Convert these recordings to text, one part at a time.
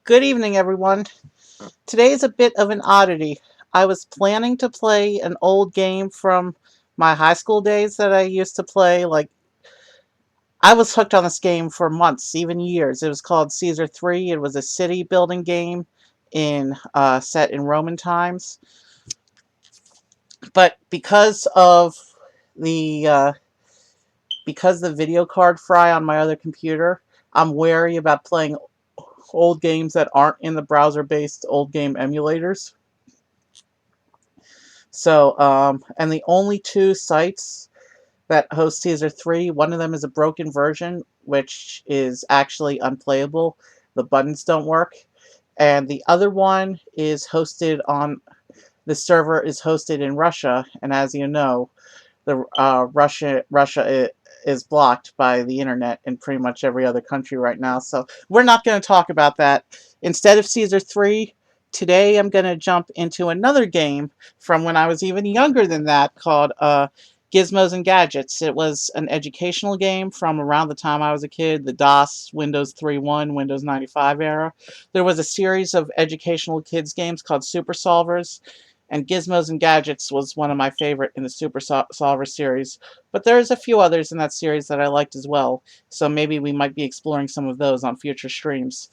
Good evening, everyone. Today is a bit of an oddity. I was planning to play an old game from my high school days that I used to play. I was hooked on this game for months, even years. It was called Caesar 3. It was a city building game set in Roman times. But the uh, because the video card fry on my other computer, I'm wary about playing old games that aren't in the browser-based old game emulators. And the only two sites that host Caesar 3, one of them is a broken version, which is actually unplayable. The buttons don't work. And the other one is the server is hosted in Russia, and as you know, Russia is blocked by the internet in pretty much every other country right now. So we're not going to talk about that. Instead of Caesar 3, today I'm going to jump into another game from when I was even younger than that called Gizmos and Gadgets. It was an educational game from around the time I was a kid, the DOS, Windows 3.1, Windows 95 era. There was a series of educational kids games called Super Solvers, and Gizmos and Gadgets was one of my favorite in the Super Solver series. But there's a few others in that series that I liked as well, so maybe we might be exploring some of those on future streams.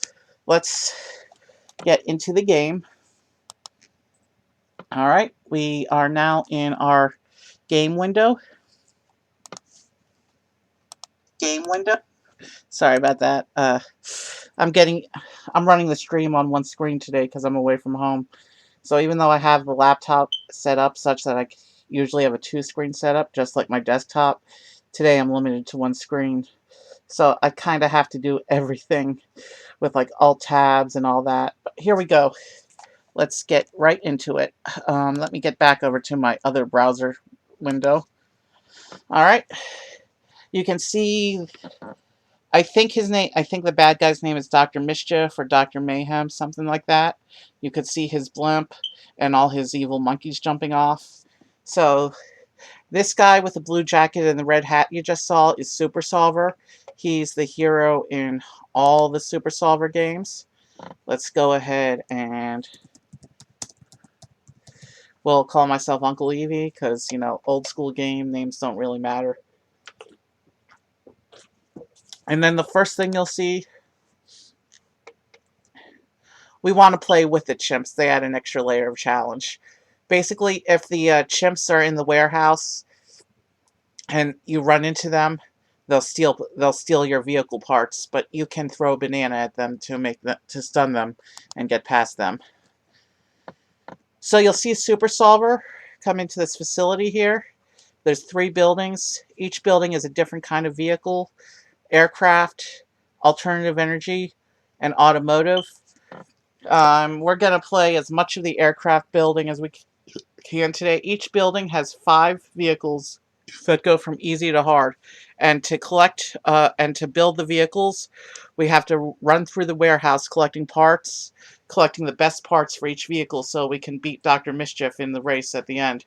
Let's get into the game. Alright, we are now in our game window. Sorry about that. I'm running the stream on one screen today because I'm away from home. So even though I have the laptop set up such that I usually have a two-screen setup, just like my desktop, today I'm limited to one screen. So I kind of have to do everything with like alt tabs and all that. But here we go. Let's get right into it. Let me get back over to my other browser window. All right. You can see, I think the bad guy's name is Dr. Mischief or Dr. Mayhem, something like that. You could see his blimp and all his evil monkeys jumping off. So this guy with the blue jacket and the red hat you just saw is Super Solver. He's the hero in all the Super Solver games. Let's go ahead and we'll call myself Uncle Evie because, old school game names don't really matter. And then the first thing you'll see, we want to play with the chimps. They add an extra layer of challenge. Basically, if the chimps are in the warehouse and you run into them, they'll steal your vehicle parts, but you can throw a banana at them to stun them and get past them. So you'll see Super Solver come into this facility here. There's 3 buildings. Each building is a different kind of vehicle: aircraft, alternative energy, and automotive. We're going to play as much of the aircraft building as we can today. Each building has 5 vehicles that go from easy to hard. And to collect and to build the vehicles, we have to run through the warehouse collecting parts, collecting the best parts for each vehicle so we can beat Dr. Mischief in the race at the end.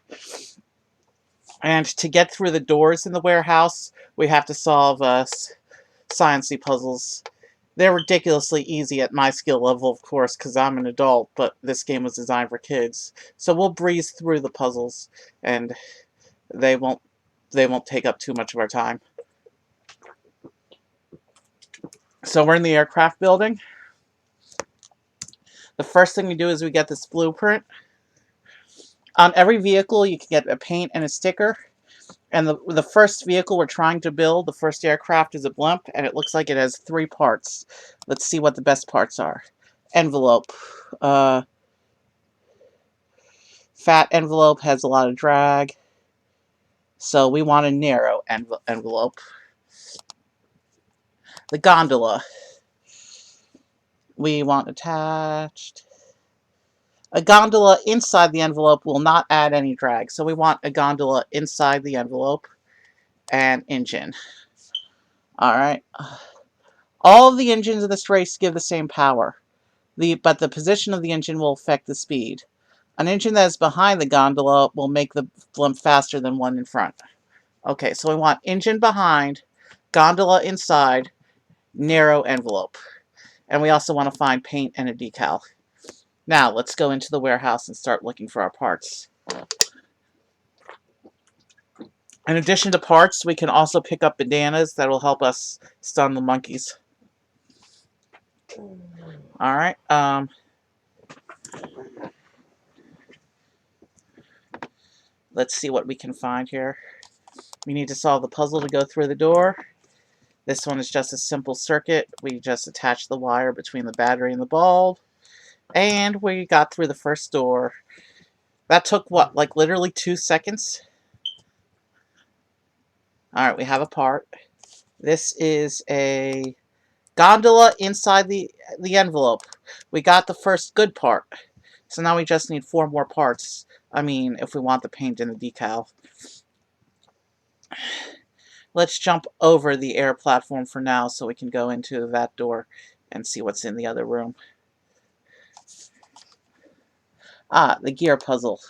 And to get through the doors in the warehouse, we have to solve sciencey puzzles. They're ridiculously easy at my skill level, of course, because I'm an adult, but this game was designed for kids. So we'll breeze through the puzzles, and they won't take up too much of our time. So we're in the aircraft building. The first thing we do is we get this blueprint. On every vehicle, you can get a paint and a sticker. And the first vehicle we're trying to build, the first aircraft, is a blimp, and it looks like it has 3 parts. Let's see what the best parts are. Envelope. Fat envelope has a lot of drag, so we want a narrow envelope. The gondola. We want attached. A gondola inside the envelope will not add any drag, so we want a gondola inside the envelope. And engine. Alright. All of the engines in this race give the same power, but the position of the engine will affect the speed. An engine that is behind the gondola will make the blimp faster than one in front. Okay, so we want engine behind, gondola inside, narrow envelope. And we also want to find paint and a decal. Now, let's go into the warehouse and start looking for our parts. In addition to parts, we can also pick up bananas that will help us stun the monkeys. Alright, let's see what we can find here. We need to solve the puzzle to go through the door. This one is just a simple circuit. We just attach the wire between the battery and the bulb. And we got through the first door. That took, what, like literally 2 seconds? Alright, we have a part. This is a gondola inside the envelope. We got the first good part. So now we just need 4 more parts. I mean, if we want the paint and the decal. Let's jump over the air platform for now so we can go into that door and see what's in the other room. Ah, the gear puzzle.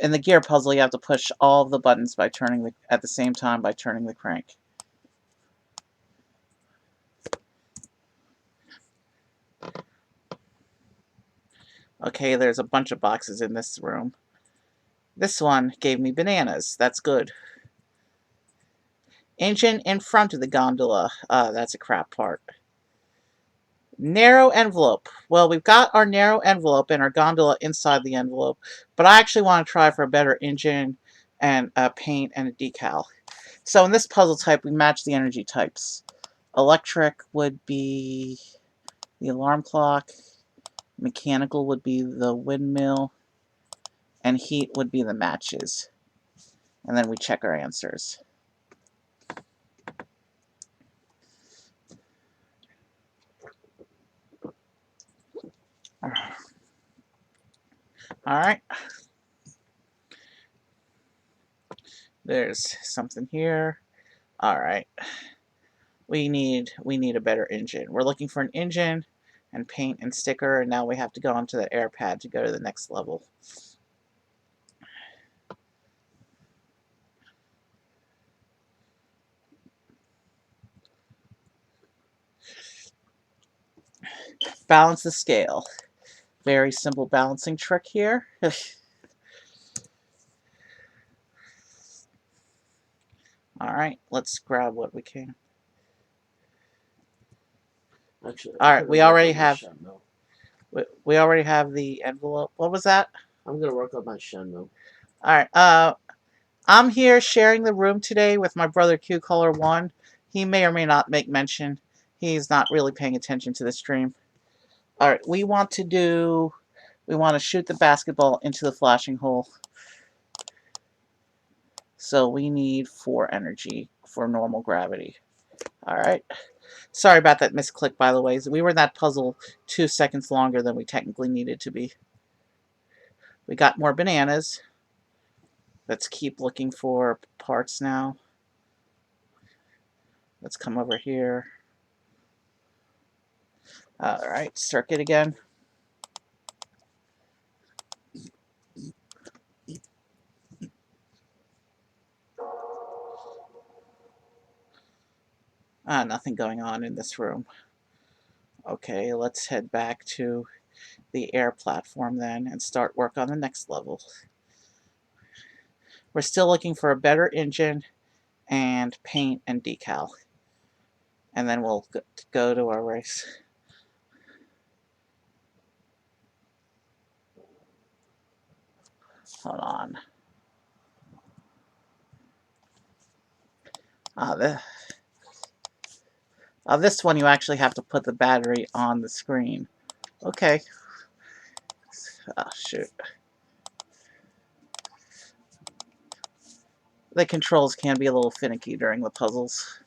In the gear puzzle, you have to push all of the buttons by turning at the same time by turning the crank. Okay, there's a bunch of boxes in this room. This one gave me bananas. That's good. Engine in front of the gondola. That's a crap part. Narrow envelope. Well, we've got our narrow envelope and our gondola inside the envelope, but I actually want to try for a better engine and a paint and a decal. So in this puzzle type, we match the energy types. Electric would be the alarm clock. Mechanical would be the windmill. And heat would be the matches. And then we check our answers. Alright. There's something here. Alright. We need a better engine. We're looking for an engine and paint and sticker, and now we have to go onto the air pad to go to the next level. Balance the scale. Very simple balancing trick here. Alright, let's grab what we can. Actually, alright, we already have the envelope. What was that? I'm gonna work on my Shenmue. Alright, I'm here sharing the room today with my brother QueCaller1. He may or may not make mention. He's not really paying attention to the stream. Alright, we want to shoot the basketball into the flashing hole. So we need 4 energy for normal gravity. Alright. Sorry about that misclick, by the way. We were in that puzzle 2 seconds longer than we technically needed to be. We got more bananas. Let's keep looking for parts now. Let's come over here. Alright, circuit again. Nothing going on in this room. Okay, let's head back to the air platform then and start work on the next level. We're still looking for a better engine and paint and decal. And then we'll go to our race. Hold on. This one you actually have to put the battery on the screen. Okay. Oh, shoot. The controls can be a little finicky during the puzzles.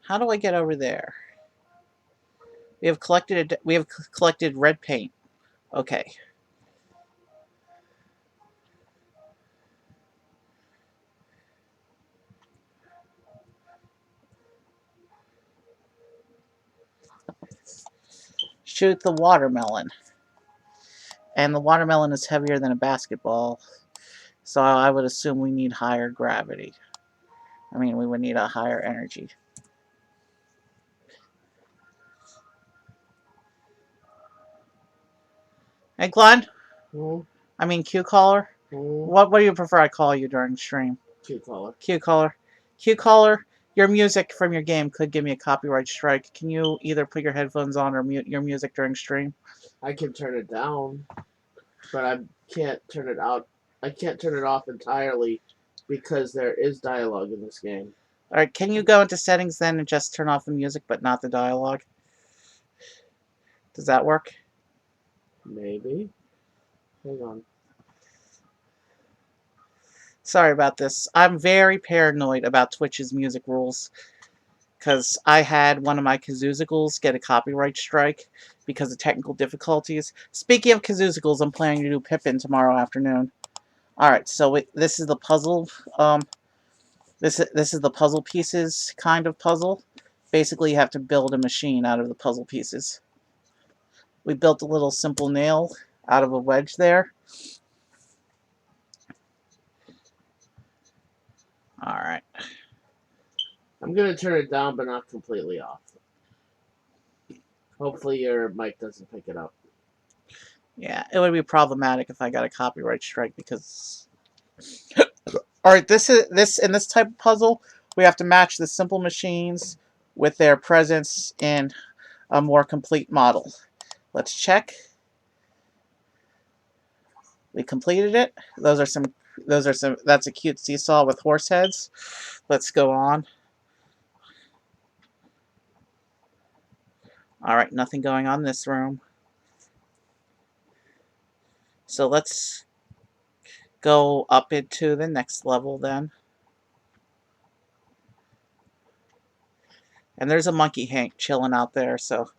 How do I get over there? We have collected red paint. Okay. Shoot the watermelon. And the watermelon is heavier than a basketball. So I would assume we need higher gravity. I mean, we would need a higher energy. Hey, Glenn? Hmm? I mean, QCaller? Hmm? What do you prefer I call you during stream? QueCaller. QCaller. QCaller, your music from your game could give me a copyright strike. Can you either put your headphones on or mute your music during stream? I can turn it down, but I can't turn it out. I can't turn it off entirely because there is dialogue in this game. Alright, can you go into settings then and just turn off the music but not the dialogue? Does that work? Maybe. Hang on. Sorry about this. I'm very paranoid about Twitch's music rules. Because I had one of my kazoozicals get a copyright strike because of technical difficulties. Speaking of kazoozicals, I'm planning to do Pippin tomorrow afternoon. Alright, so this is the puzzle. This is the puzzle pieces kind of puzzle. Basically, you have to build a machine out of the puzzle pieces. We built a little simple nail out of a wedge there. Alright. I'm gonna turn it down, but not completely off. Hopefully your mic doesn't pick it up. Yeah, it would be problematic if I got a copyright strike because... Alright, in this type of puzzle, we have to match the simple machines with their presence in a more complete model. Let's check. We completed it. That's a cute seesaw with horse heads. Let's go on. Alright, nothing going on in this room. So let's go up into the next level then. And there's a monkey Hank chilling out there, so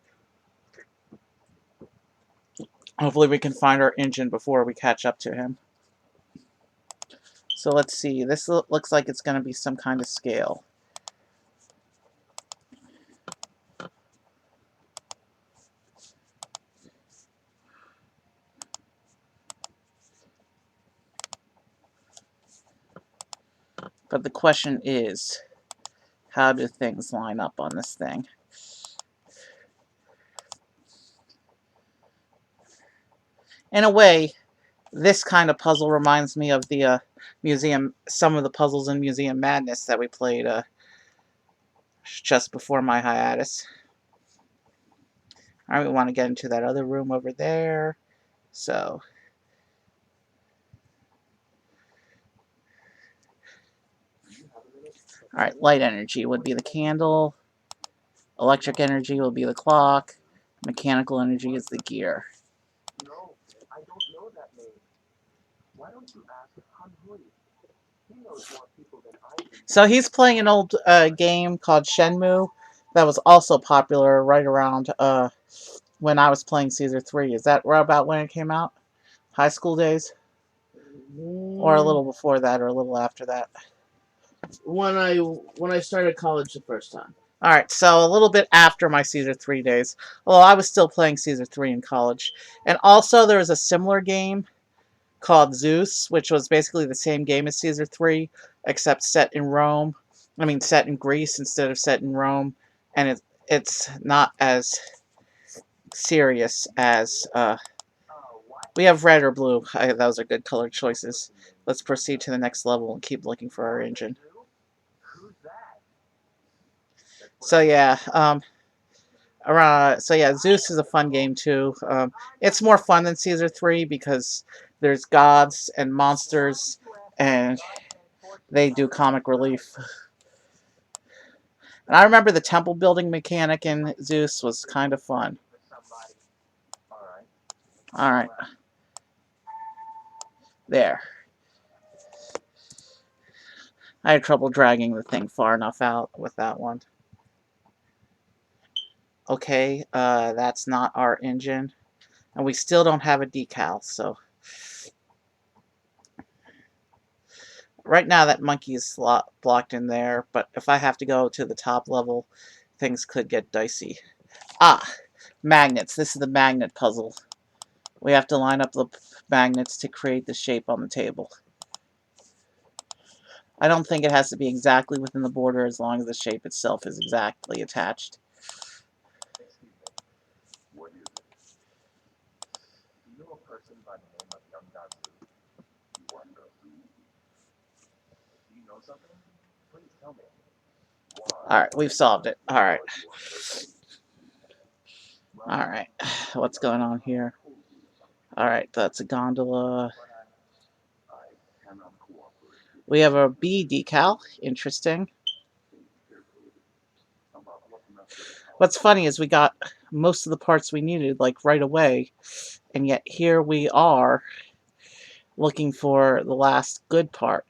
hopefully we can find our engine before we catch up to him. So let's see. This looks like it's going to be some kind of scale. But the question is, how do things line up on this thing? In a way, this kind of puzzle reminds me of the some of the puzzles in Museum Madness that we played just before my hiatus. Alright, we want to get into that other room over there. So, alright, light energy would be the candle. Electric energy will be the clock. Mechanical energy is the gear. No, I don't know that name. Why don't you ask Hanhui? He knows more people than I do. So he's playing an old game called Shenmue that was also popular right around when I was playing Caesar 3. Is that right about when it came out? High school days? Or a little before that or a little after that? When I started college the first time. Alright, so a little bit after my Caesar 3 days. Well, I was still playing Caesar 3 in college. And also there was a similar game called Zeus, which was basically the same game as Caesar 3, except set in Rome. I mean, set in Greece instead of set in Rome. And it's not as serious as... we have red or blue. Those are good color choices. Let's proceed to the next level and keep looking for our engine. So yeah, Zeus is a fun game too. It's more fun than Caesar 3 because there's gods and monsters, and they do comic relief. And I remember the temple building mechanic in Zeus was kind of fun. Alright. There. I had trouble dragging the thing far enough out with that one. Okay, that's not our engine. And we still don't have a decal, so... Right now that monkey is blocked in there, but if I have to go to the top level, things could get dicey. Ah! Magnets. This is the magnet puzzle. We have to line up the magnets to create the shape on the table. I don't think it has to be exactly within the border as long as the shape itself is exactly attached. Excuse me. What is it? Do you know a person by the name of Young Gazu? What the? Do you know something? Please tell me. Why? Alright, we've solved it. Alright. What you want to say? Alright. What's going on here? Alright, that's a gondola. But I cannot cooperate. We have a B decal. Interesting. Think carefully about what method of What's funny is we got most of the parts we needed, like, right away. And yet here we are looking for the last good part.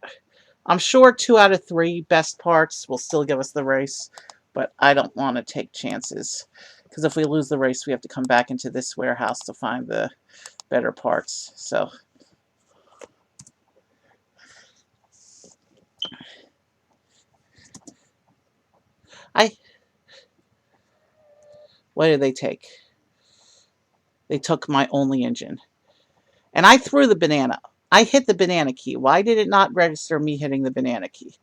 I'm sure 2 out of 3 best parts will still give us the race, but I don't want to take chances. Because if we lose the race, we have to come back into this warehouse to find the better parts. So, what did they take? They took my only engine. And I threw the banana. I hit the banana key. Why did it not register me hitting the banana key?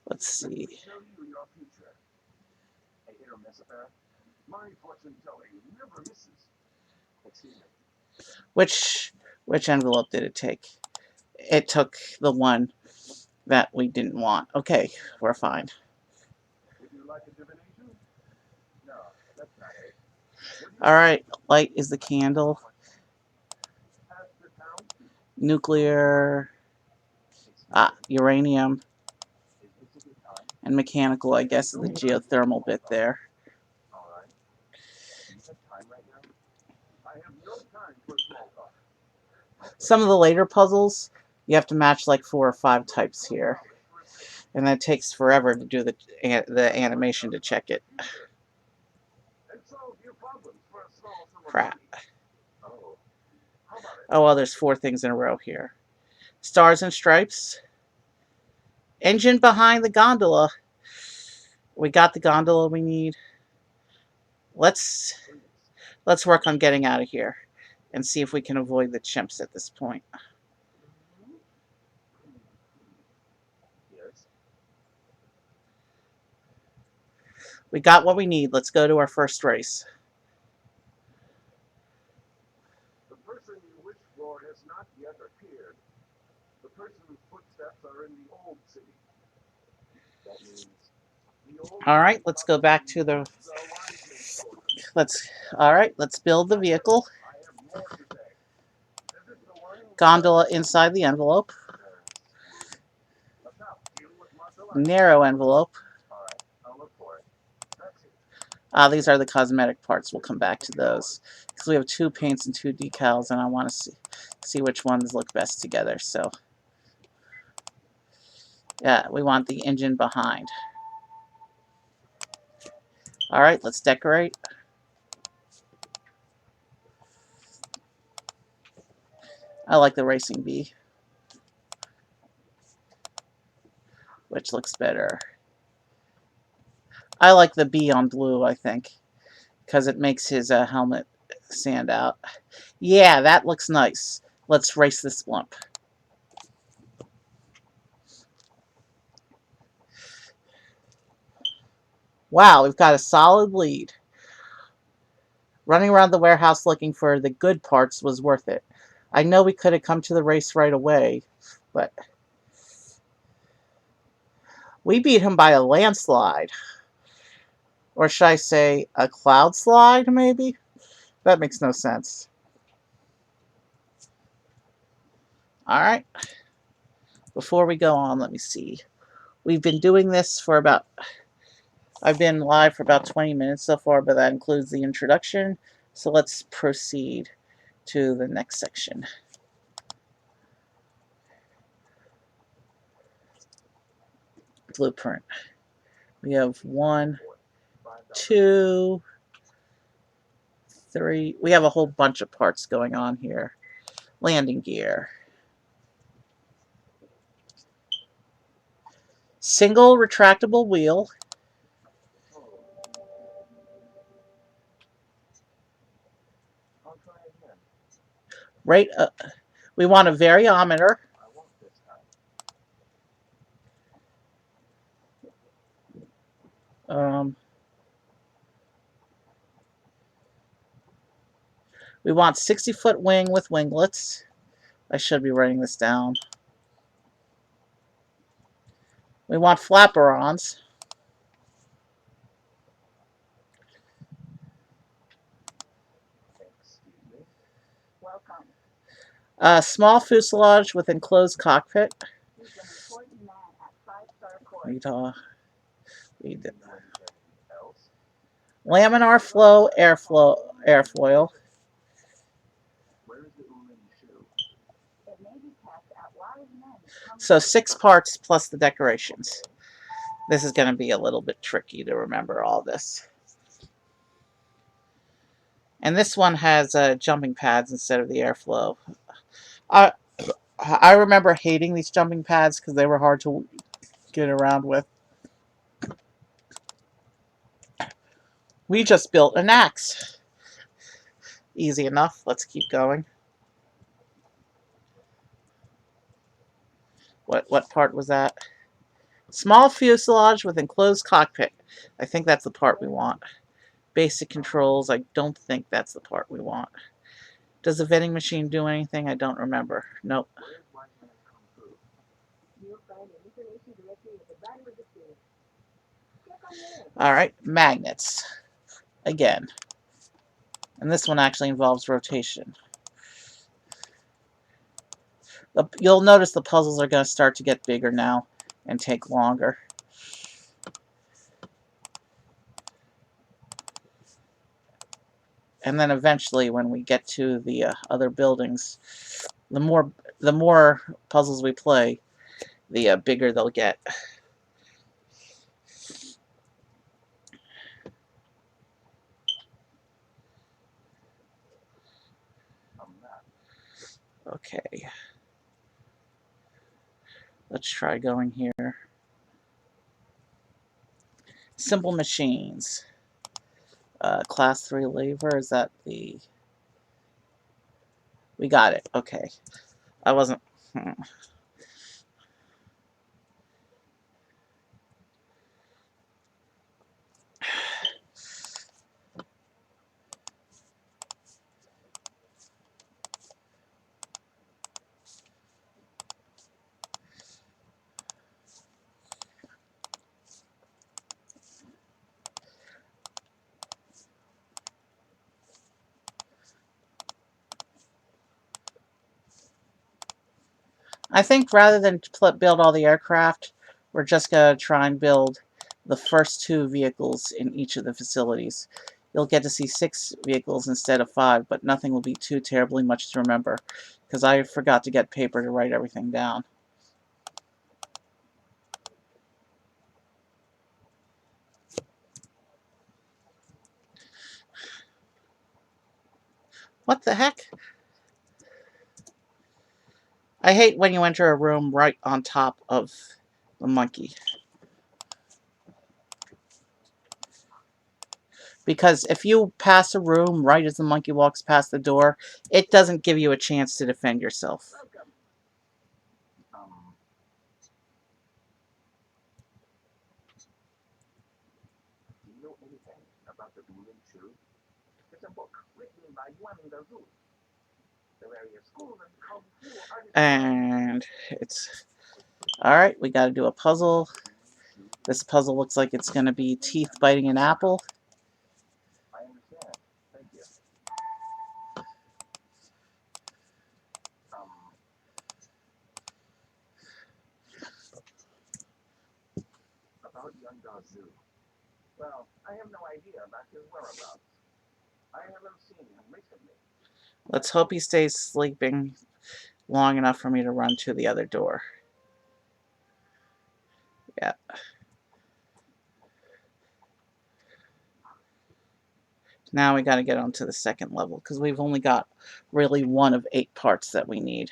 Let's see. Show you your future. A hit or miss affair? My fortune telling never misses. Excuse me. Which envelope did it take? It took the one that we didn't want. Okay, we're fine. Would you like a divination? No, that's not it. Alright, light is the candle. Pass the town? Nuclear, uranium, Is this a good time? and mechanical, I guess, is the geothermal bit there. All right. Do you have time right now? I have no time for small talk. Some of the later puzzles, you have to match like 4 or 5 types here. And that takes forever to do the animation to check it. And solve your problems for a small sum of Crap. money. Oh, how about it? Oh, well, there's 4 things in a row here. Stars and stripes. Engine behind the gondola. We got the gondola we need. Let's work on getting out of here and see if we can avoid the chimps at this point. Yes. We got what we need. Let's go to our first race. The person you wish for has not yet appeared. The person's footsteps are in the old city. That means the old All right, let's go back to the... All right, let's build the vehicle. I have more to say. Is it the one? Gondola inside the envelope. Dealing with Marcella? Narrow envelope. All right, I'll look for it. That's it. These are the cosmetic parts. We'll come back to those. Because we have 2 paints and 2 decals, and I want to see which ones look best together. So, yeah, we want the engine behind. All right, let's decorate. I like the racing bee. Which looks better? I like the bee on blue, I think. Because it makes his helmet stand out. Yeah, that looks nice. Let's race this blimp. Wow, we've got a solid lead. Running around the warehouse looking for the good parts was worth it. I know we could have come to the race right away, but we beat him by a landslide. Or should I say a cloud slide, maybe? That makes no sense. Alright. Before we go on, let me see. We've been doing this for about... I've been live for about 20 minutes so far, but that includes the introduction. So let's proceed to the next section. Blueprint. We have 1, 2, 3. We have a whole bunch of parts going on here. Landing gear. Single retractable wheel. I'll try again. Right. We want a variometer. I want this. We want 60-foot wing with winglets. I should be writing this down. We want flaperons. Excuse me. Welcome. A small fuselage with enclosed cockpit. You can report man at 5-star court. We did. Anything else? Laminar flow airfoil. Where is the Ulan shoe? It may be kept at wise men. So 6 parts plus the decorations. This is going to be a little bit tricky to remember all this. And this one has jumping pads instead of the airflow. I remember hating these jumping pads because they were hard to get around with. We just built an axe. Easy enough. Let's keep going. What part was that? Small fuselage with enclosed cockpit. I think that's the part we want. Basic controls. I don't think that's the part we want. Does the vending machine do anything? I don't remember. Nope. Where's Wise Man come through? You'll find an information directory at the bottom of the page. Click on there. Alright, magnets. Again. And this one actually involves rotation. You'll notice the puzzles are going to start to get bigger now and take longer. And then eventually, when we get to the other buildings, the more puzzles we play, the bigger they'll get. Okay. Let's try going here. Simple machines. Class 3 labor, is that the... We got it. Okay. I wasn't... I think rather than build all the aircraft, we're just going to try and build the first 2 vehicles in each of the facilities. You'll get to see 6 vehicles instead of 5, but nothing will be too terribly much to remember, because I forgot to get paper to write everything down. What the heck? I hate when you enter a room right on top of the monkey. Because if you pass a room right as the monkey walks past the door, it doesn't give you a chance to defend yourself. Welcome. Do you know anything about the Ulan shoe? It's a book written by Yuan the Zoo. The various schools and kung fu artists. And it's... Alright, we got to do a puzzle. This puzzle looks like it's going to be teeth biting an apple. I understand. Thank you. About Yuan Zoo. Well, I have no idea about his whereabouts. I haven't seen him recently. Let's hope he stays sleeping long enough for me to run to the other door. Yeah. Now we got to get on to the second level, because we've only got really 1 of 8 parts that we need.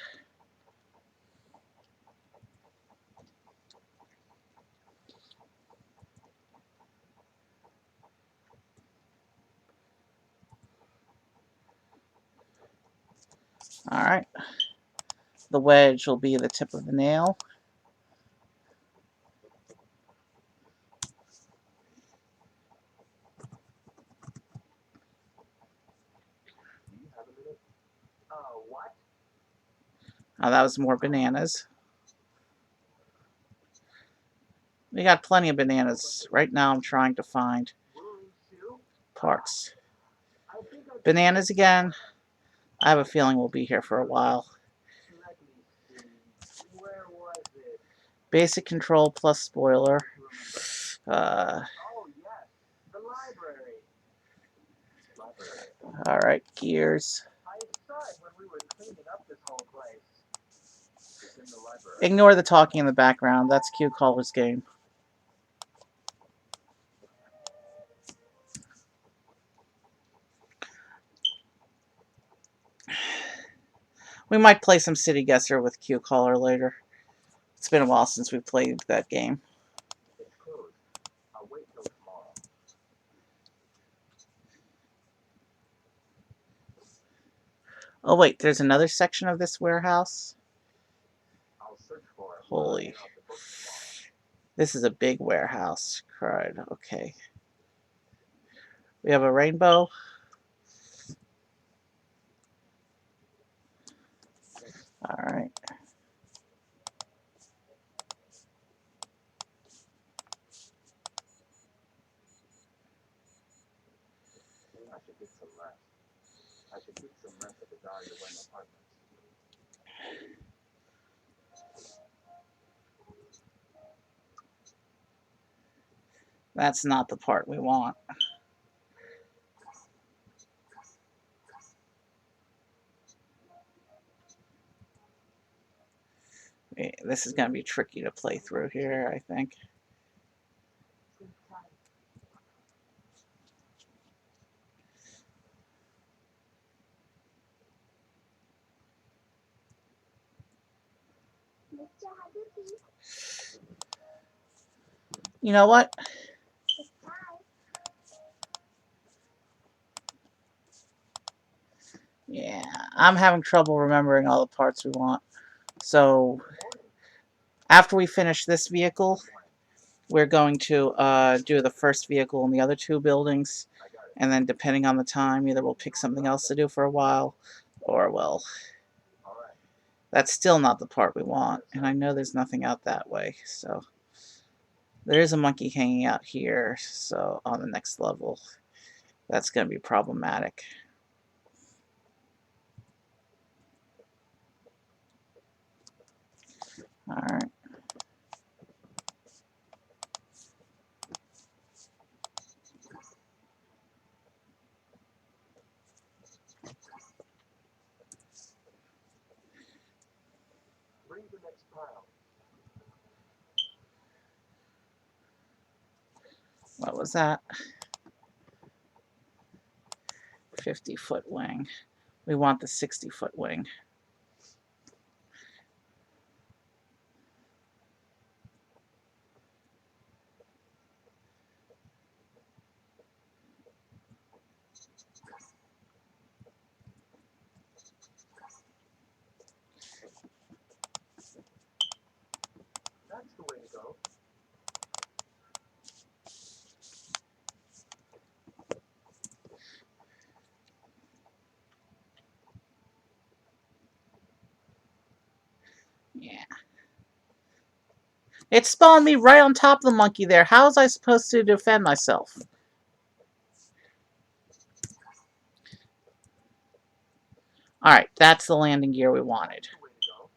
Alright. The wedge will be the tip of the nail. what? Oh, that was more bananas. We got plenty of bananas. Right now I'm trying to find Willing Sue? parts. I think I Bananas again. I have a feeling we'll be here for a while. let me see. Where was it? Basic control plus spoiler. Oh yes, the library. Alright, gears. I saw it when we were cleaning up this whole place. It's in the library. Ignore the talking in the background. That's QueCaller's game. We might play some City Guesser with QCaller later. It's been a while since we played that game. It's closed. I'll wait till tomorrow. Oh wait, there's another section of this warehouse? I'll search for it. Holy. This is a big warehouse. Cried. Okay. We have a rainbow. Alright. I should get some rest. I should get some rest at the Dahlia-Wayne apartments. That's not the part we want. This is going to be tricky to play through here, I think. You know what? Yeah, I'm having trouble remembering all the parts we want. So, after we finish this vehicle, we're going to do the first vehicle in the other two buildings. And then depending on the time, either we'll pick something else to do for a while, or, well, that's still not the part we want. And I know there's nothing out that way, so. There is a monkey hanging out here, so on the next level. That's going to be problematic. Alright. Bring the next pile. What was that? 50-foot wing. We want the 60-foot wing. That's the way to go. Yeah. It spawned me right on top of the monkey there. How was I supposed to defend myself? Alright, that's the landing gear we wanted. That's the way to go.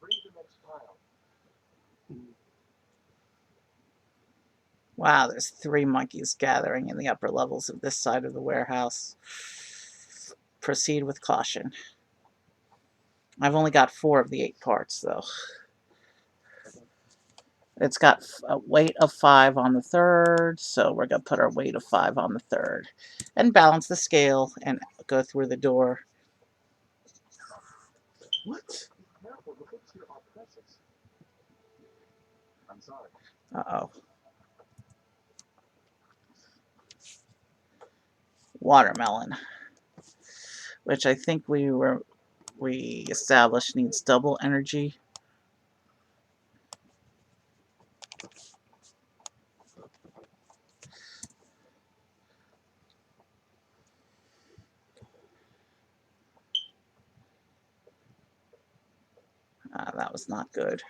Bring the next pile. Wow, there's 3 monkeys gathering in the upper levels of this side of the warehouse. Proceed with caution. I've only got 4 of the 8 parts, though. It's got a weight of 5 on the third, so we're going to put our weight of 5 on the third. And balance the scale and go through the door. What? Careful, the hooks here are pressing. I'm sorry. Uh-oh. Watermelon, which I think we established needs double energy. That was not good.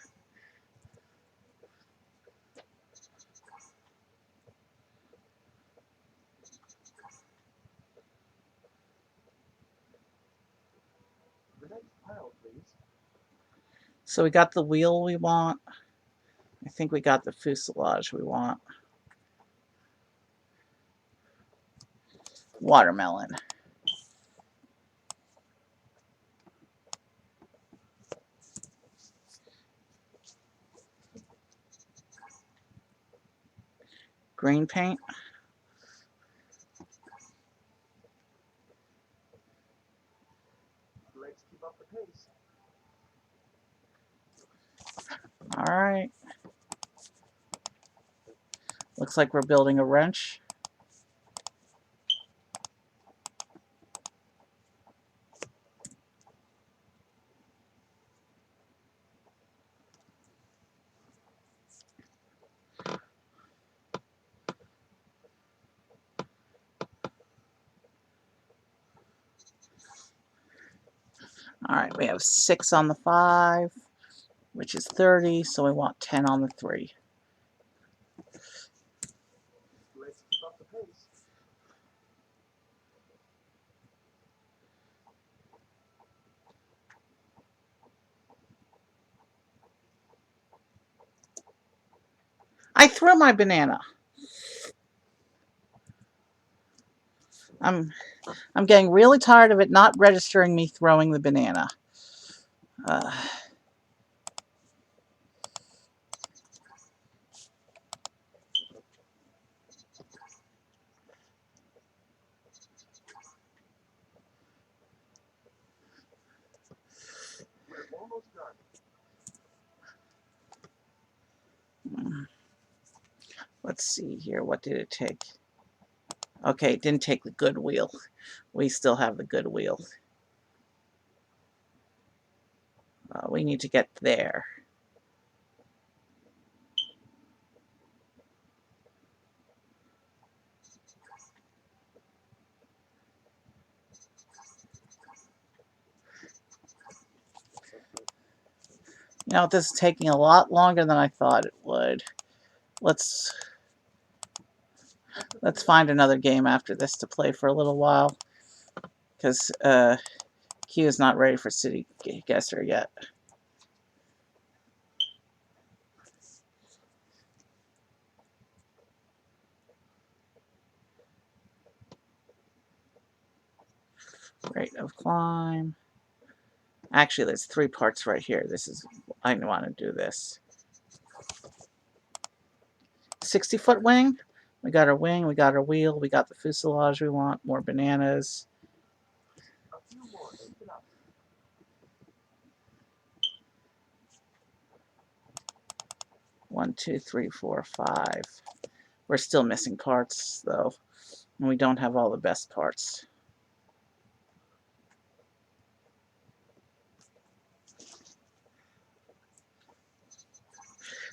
The next pile, please. So we got the wheel we want. I think we got the fuselage we want. Watermelon. Green paint. Let's keep up the pace. All right. Looks like we're building a wrench. All right, we have 6 on the 5, which is 30, so we want 10 on the 3. Let's keep up the pace. I threw my banana. I'm getting really tired of it not registering me throwing the banana. We're almost done. Let's see here. What did it take? Okay, it didn't take the good wheel. We still have the good wheel. We need to get there. You know, this is taking a lot longer than I thought it would. Let's find another game after this to play for a little while, because Q is not ready for City Guesser yet. Rate of climb. Actually, there's 3 parts right here. I want to do this. 60-foot wing. We got our wing, we got our wheel, we got the fuselage we want, more bananas. A few more and get up. 1, 2, 3, 4, 5. We're still missing parts, though, and we don't have all the best parts.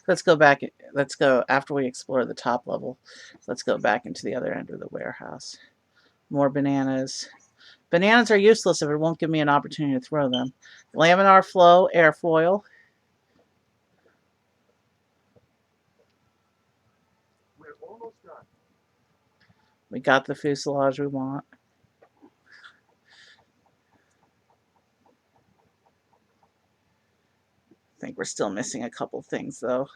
Let's go back. Let's go, after we explore the top level, let's go back into the other end of the warehouse. More bananas. Bananas are useless if it won't give me an opportunity to throw them. Laminar flow, airfoil. We're almost done. We got the fuselage we want. I think we're still missing a couple things, though.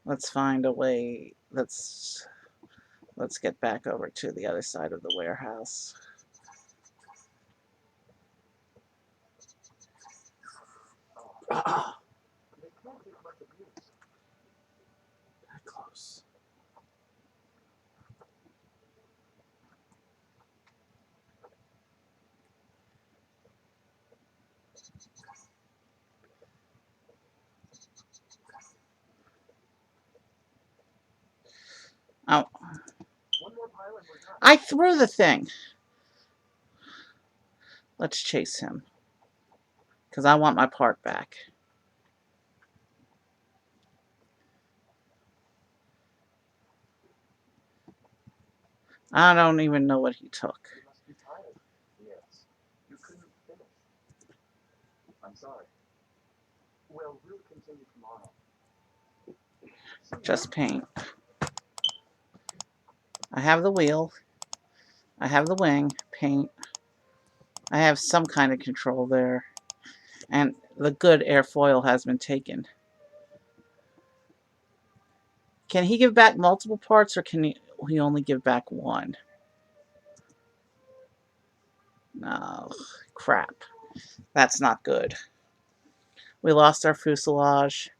Let's find a way. Let's get back over to the other side of the warehouse. Ah, They can't take much abuse. that close. Oh, One more pile and we're done. I threw the thing. Let's chase him. Because I want my part back. I don't even know what he took. You must be tired. Yes. You couldn't finish. I'm sorry. Well, we'll continue tomorrow. See Just you. paint. I have the wheel. I have the wing. Paint. I have some kind of control there. And the good airfoil has been taken. Can he give back multiple parts or can he only give back one? No. Crap. That's not good. We lost our fuselage.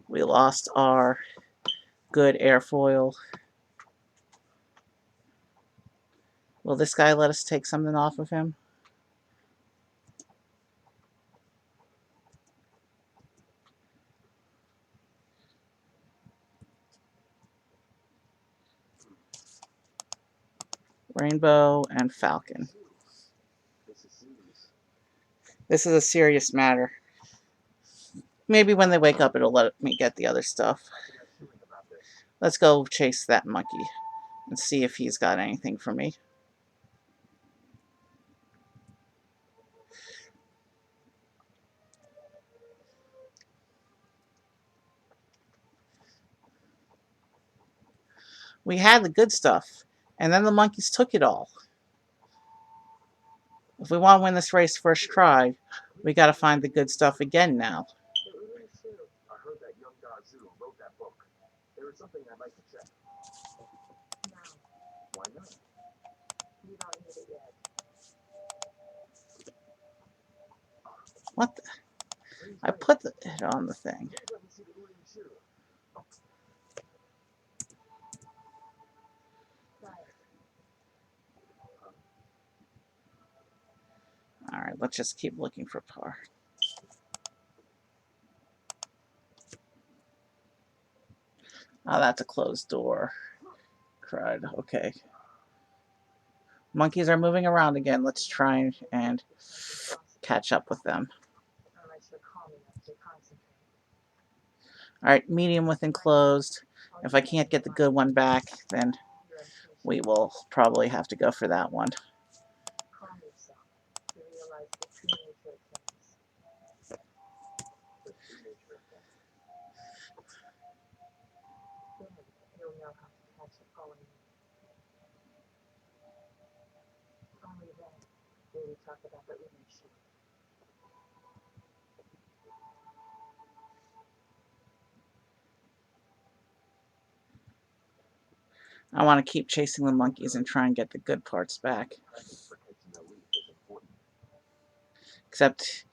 We lost our good airfoil. Will this guy let us take something off of him? Rainbow and Falcon. This is serious. This is a serious matter. Maybe when they wake up, it'll let me get the other stuff. How are you feeling about this? Let's go chase that monkey and see if he's got anything for me. We had the good stuff, and then the monkeys took it all. If we want to win this race first try, we got to find the good stuff again now. But we really should. I heard that young Dazu wrote that book. There is something I'd like to check. Now, Why not? you don't need it yet. What? I put it on the thing. Let me see the Uri shoe. Try it. Alright, let's just keep looking for par. Oh, that's a closed door. Crud. Okay. Monkeys are moving around again. Let's try and catch up with them. Unless you're calm enough to concentrate. Alright, medium with enclosed. If I can't get the good one back, then You're impatient. we will probably have to go for that one. Calm yourself to realize the true nature of things. The true nature of things. Then you'll know how to catch a poem. Only then will we talk about the Uri shoe. I want to keep chasing the monkeys and try and get the good parts back. Timing for catching the leaf is important. Except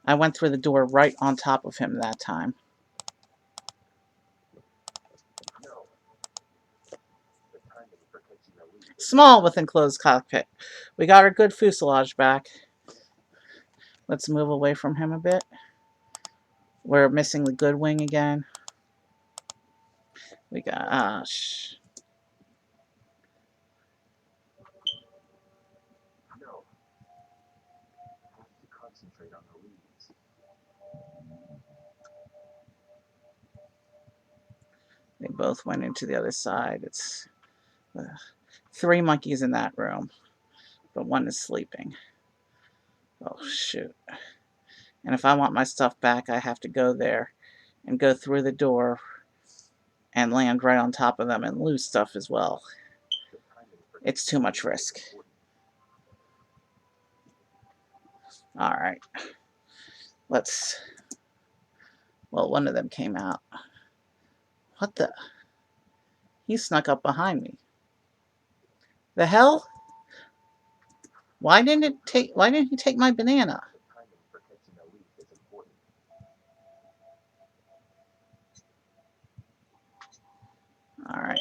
I went through the door right on top of him that time. No. The timing for catching the leaf is Small with enclosed cockpit. We got our good fuselage back. Let's move away from him a bit. We're missing the good wing again. We got, no. Have to concentrate on the leaves. They both went into the other side. It's 3 monkeys in that room, but one is sleeping. Oh, shoot. And if I want my stuff back, I have to go there and go through the door and land right on top of them and lose stuff as well. The timing for It's too much risk. important. Alright. Let's... Well, one of them came out. What the... He snuck up behind me. The hell? Why didn't he take my banana? The timing for catching the leaf is important. Alright.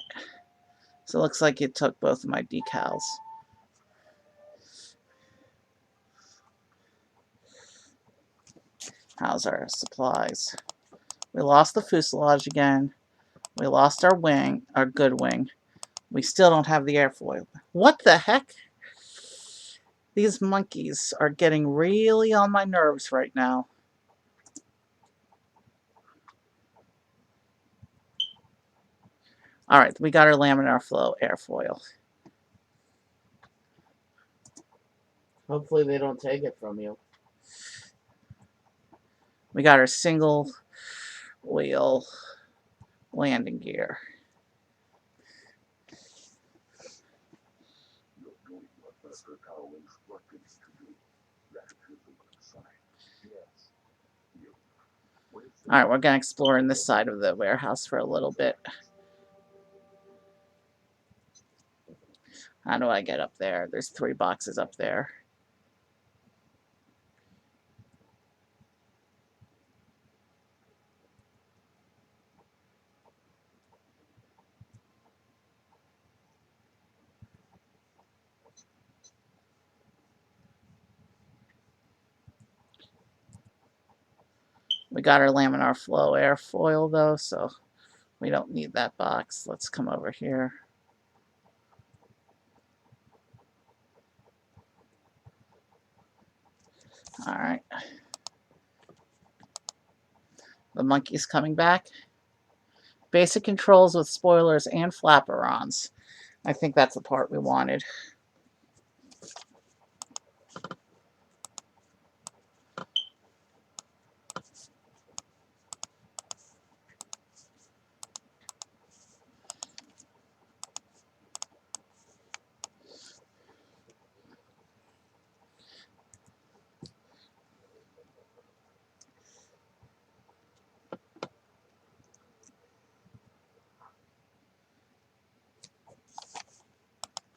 So it looks like it took both of my decals. How's our supplies? We lost the fuselage again. We lost our wing, our good wing. We still don't have the airfoil. What the heck? These monkeys are getting really on my nerves right now. All right, we got our laminar flow airfoil. Hopefully they don't take it from you. We got our single wheel landing gear. You're doing what Mr. Cow instructed you to do. That is the side. Yes. You. What is All right, we're going to explore in this side of the warehouse for a little bit. How do I get up there? There's 3 boxes up there. We got our laminar flow airfoil though, so we don't need that box. Let's come over here. All right. The monkey's coming back. Basic controls with spoilers and flapperons. I think that's the part we wanted.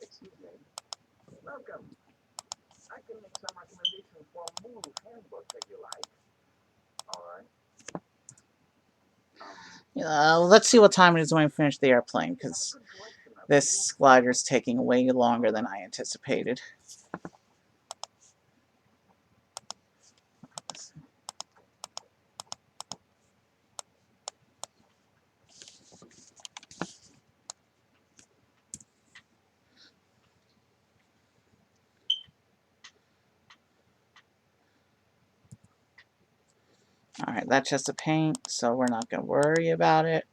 Excuse me. Welcome. I can make some recommendations for a move handbook that you like. Alright. Let's see what time it is when we finish the airplane, because this glider's taking way longer than I anticipated. All right, that's just a paint, so we're not going to worry about it.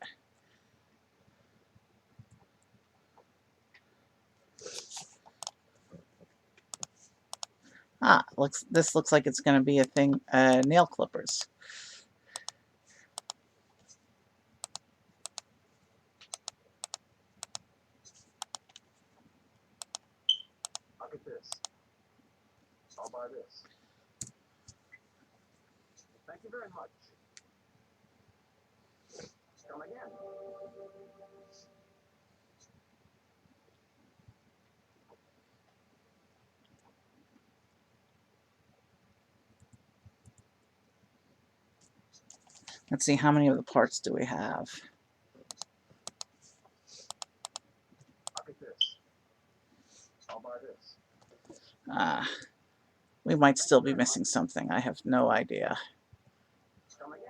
Ah, this looks like it's going to be a thing, nail clippers. Look at this. I'll buy this. Thank you very much. Come again. Let's see, how many of the parts do we have? Look at this. I'll buy this. We might still be missing something. I have no idea. Come again.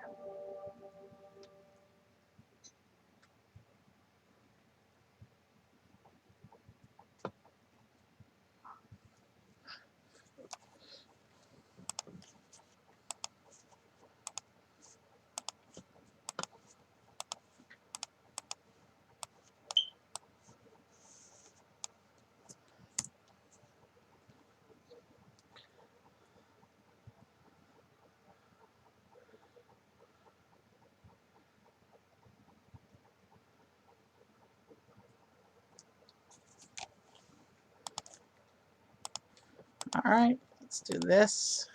All right, let's do this.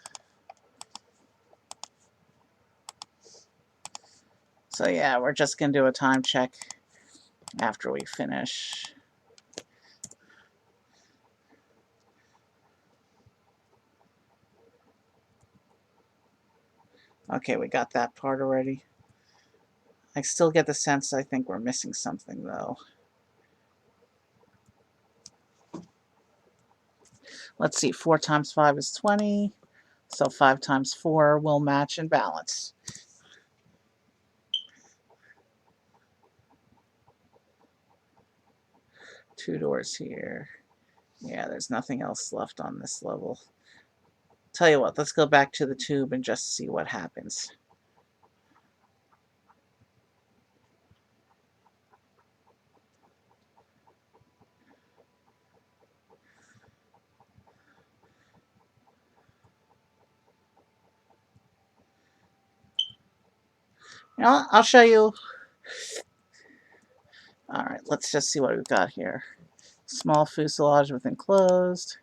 So yeah, we're just going to do a time check after we finish. Okay, we got that part already. I still get the sense I think we're missing something though. Let's see, 4 times 5 is 20. So 5 times 4 will match and balance. 2 doors here. Yeah, there's nothing else left on this level. Tell you what, let's go back to the tube and just see what happens. You know what? I'll show you. Alright, let's just see what we've got here. Small fuselage with enclosed.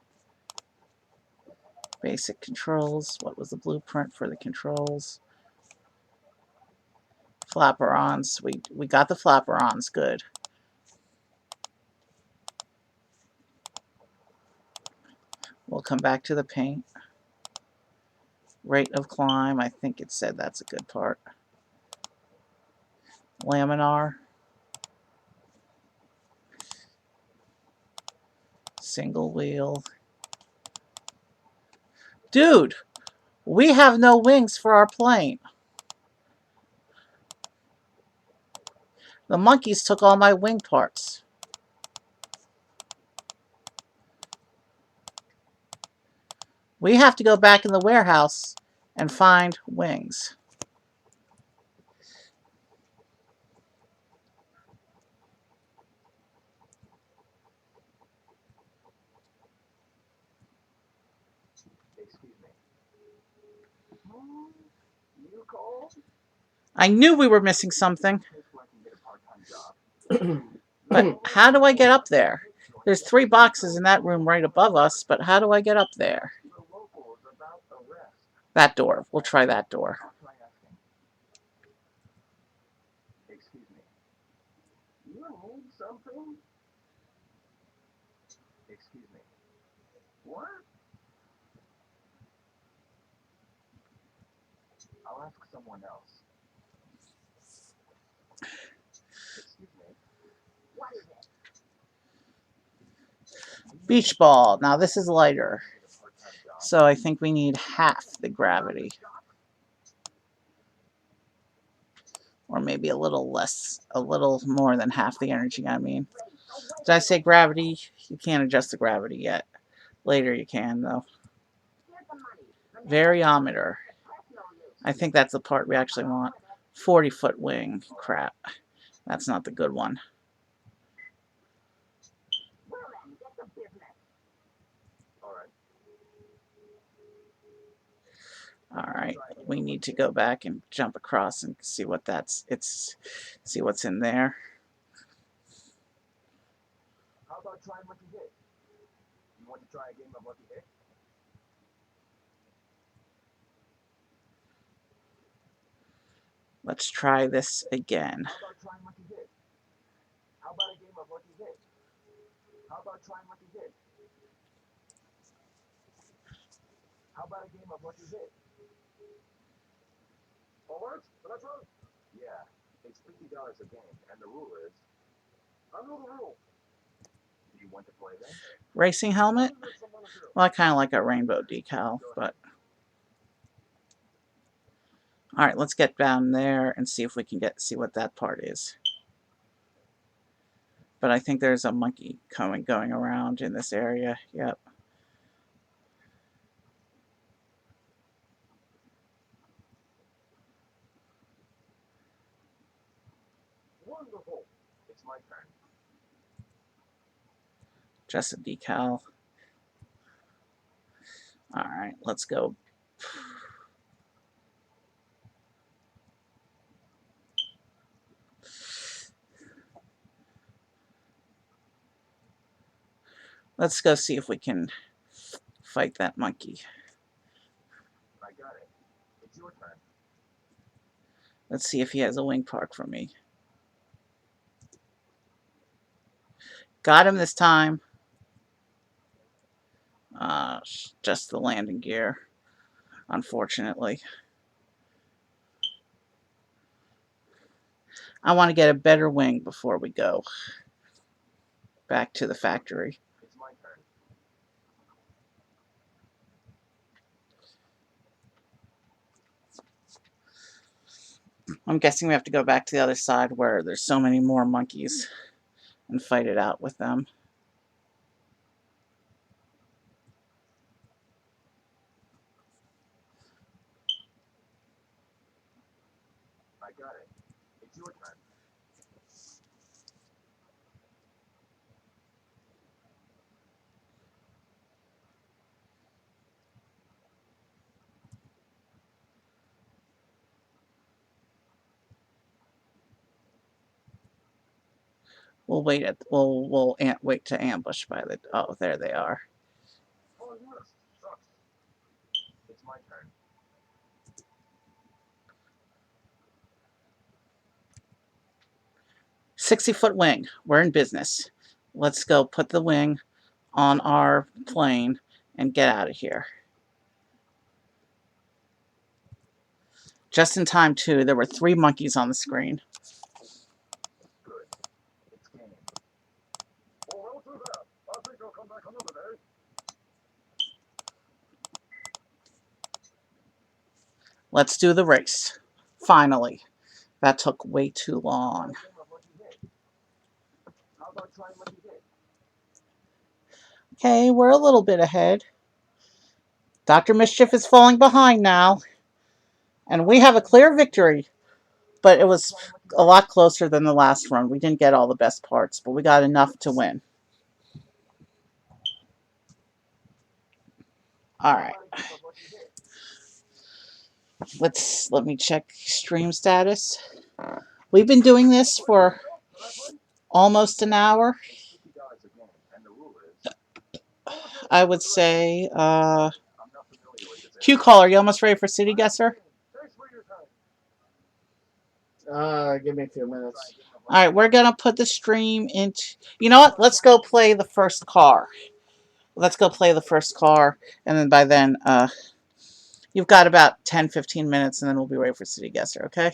Basic controls. What was the blueprint for the controls? Flapper-ons. We got the flapper-ons. Good. We'll come back to the paint. Rate of climb. I think it said that's a good part. Laminar. Single wheel. Dude! We have no wings for our plane. The monkeys took all my wing parts. We have to go back in the warehouse and find wings. Excuse me. You called? I knew we were missing something. Place where I can get a part-time job. But how do I get up there? There's 3 boxes in that room right above us, but how do I get up there? The locals about arrest. That door. We'll try that door. I'll try asking. Excuse me. You need something? Excuse me. What? I'll ask someone else. Excuse me. What is it? Beach ball. Now this is lighter. Get a part-time job. So I think we need half the gravity. Or maybe a little less. A little more than half the energy, I mean. Did I say gravity? You can't adjust the gravity yet. Later you can, though. Here's the money. Variometer. I think that's the part we actually want. 40-foot wing. Crap. That's not the good one. Well then, get the business. All right. Alright. We need to go back and jump across and see what see what's in there. How about trying Lucky Hit? You want to try a game of Lucky Hit? Let's try this again. How about trying Lucky Hit? How about a game of Lucky Hit? How about trying Lucky Hit? How about a game of Lucky Hit? What? That's right. Yeah, it's $50 a game, and the rule is. I know the rule. Do you want to play then? Racing helmet? Well, I kind of like a rainbow decal, but... Alright, let's get down there and see if we can see what that part is. But I think there's a monkey going around in this area. Yep. Wonderful. It's my turn. Just a decal. Alright, let's go. Let's go see if we can fight that monkey. I got it. It's your turn. Let's see if he has a wing part for me. Got him this time. Just the landing gear, unfortunately. I want to get a better wing before we go back to the factory. It's my turn. I'm guessing we have to go back to the other side where there's so many more monkeys and fight it out with them. We'll wait wait to ambush by the. Oh, there they are. Oh, yes. Shucks. It's my turn. 60-foot wing. We're in business. Let's go put the wing on our plane and get out of here. Just in time, too. There were 3 monkeys on the screen. Good. It's game. Oh, well, do that. I think I'll come back another day. Let's do the race. Finally. That took way too long. How about trying lucky hit? Okay, we're a little bit ahead. Dr. Mischief is falling behind now. And we have a clear victory. But it was a lot closer than the last run. We didn't get all the best parts, but we got enough to win. Alright. Let me check stream status. We've been doing this for almost an hour. I would say, QueCaller, you almost ready for City Guesser? Give me a few minutes. Alright, we're going to put the stream into... You know what? Let's go play the first car. Let's go play the first car. And then by then, you've got about 10-15 minutes, and then we'll be ready for City Guesser, okay?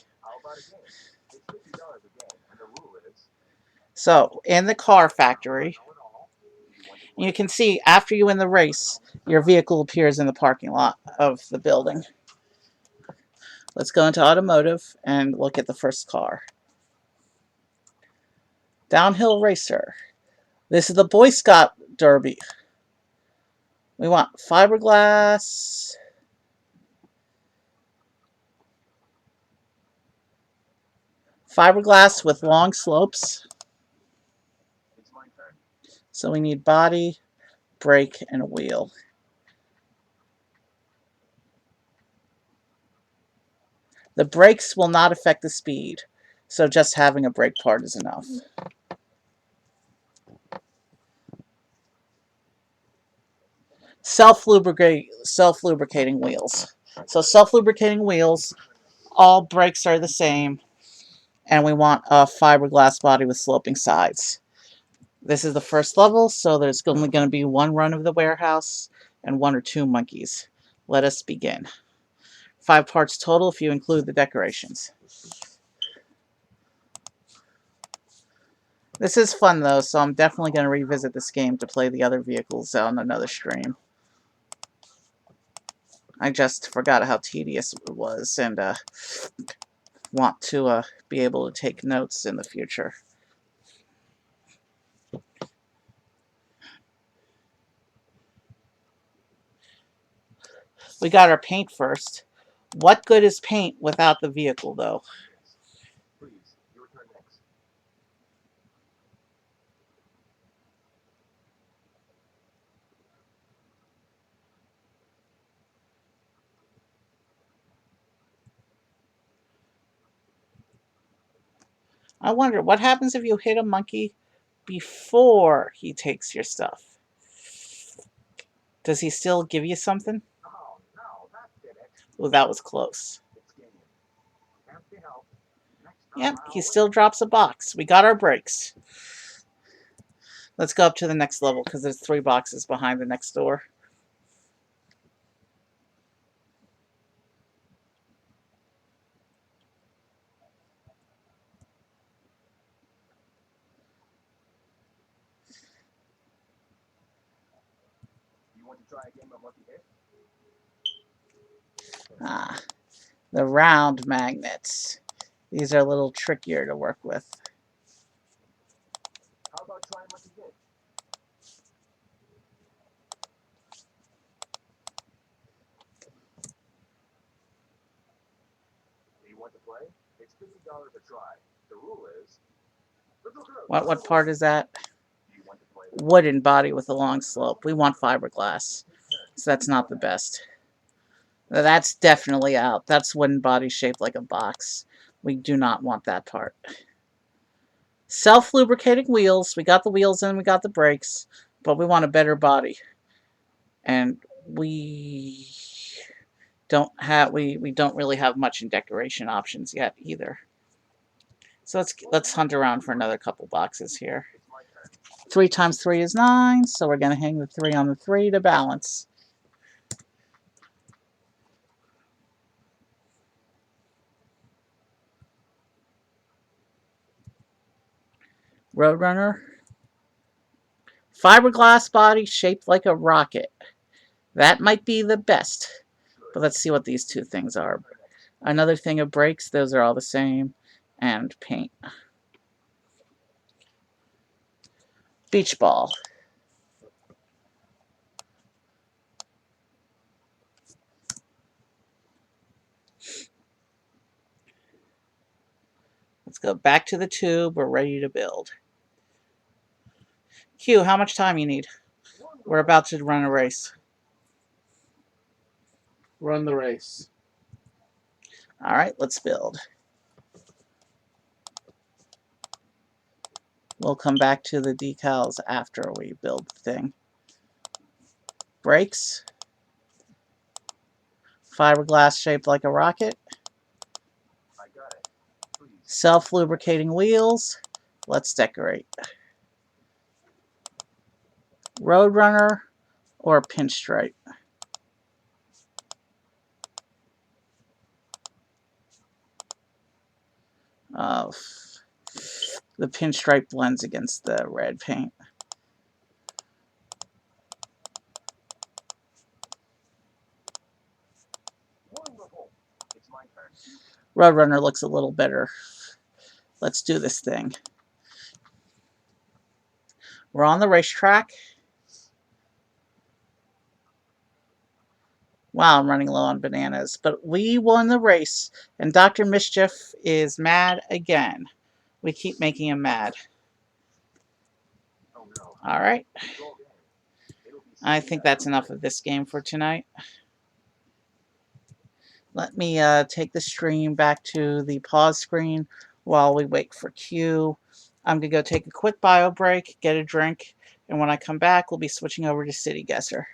So, in the car factory, you can see after you win the race, your vehicle appears in the parking lot of the building. Let's go into automotive and look at the first car. Downhill racer. This is the Boy Scout Derby. We want fiberglass. Fiberglass with long slopes. So we need body, brake, and a wheel. The brakes will not affect the speed, so just having a brake part is enough. Self-lubricating wheels. So self-lubricating wheels, all brakes are the same, and we want a fiberglass body with sloping sides. This is the first level, so there's only going to be 1 run of the warehouse and 1 or 2 monkeys. Let us begin. 5 parts total if you include the decorations. This is fun though, so I'm definitely going to revisit this game to play the other vehicles on another stream. I just forgot how tedious it was and want to be able to take notes in the future. We got our paint first. What good is paint without the vehicle though? Please, your turn next. I wonder, what happens if you hit a monkey before he takes your stuff? Does he still give you something? Oh, no, that did it. Oh, that was close. It's game. Can't be helped. Next time Yep, he I'll still drops a box. We got our brakes. Let's go up to the next level because there's 3 boxes behind the next door. You want to try a game of lucky hit? Ah, the round magnets. These are a little trickier to work with. How about trying lucky hit? Do you want to play? It's $50 a try. The rule is... What part is that? Do you want to play? Wooden body with a long slope. We want fiberglass. So that's not the best. That's definitely out. That's wooden body shaped like a box. We do not want that part. Self-lubricating wheels. We got the wheels and we got the brakes, but we want a better body. And we don't really have much in decoration options yet either. So let's hunt around for another couple boxes here. 3 times 3 is 9, so we're going to hang the 3 on the 3 to balance. Roadrunner. Fiberglass body shaped like a rocket. That might be the best. But let's see what these two things are. Another thing of brakes, those are all the same. And paint. Beach ball. Let's go back to the tube. We're ready to build. Q, how much time you need? We're about to run a race. Run the race. All right, let's build. We'll come back to the decals after we build the thing. Brakes. Fiberglass shaped like a rocket. Self-lubricating wheels. Let's decorate. Roadrunner or pinstripe. Uh, the pinstripe blends against the red paint. Roadrunner looks a little better. Let's do this thing. We're on the racetrack. Wow, I'm running low on bananas. But we won the race, and Dr. Mischief is mad again. We keep making him mad. Alright. I think that's enough of this game for tonight. Let me take the stream back to the pause screen while we wait for Q. I'm going to go take a quick bio break, get a drink, and when I come back, we'll be switching over to City Guesser.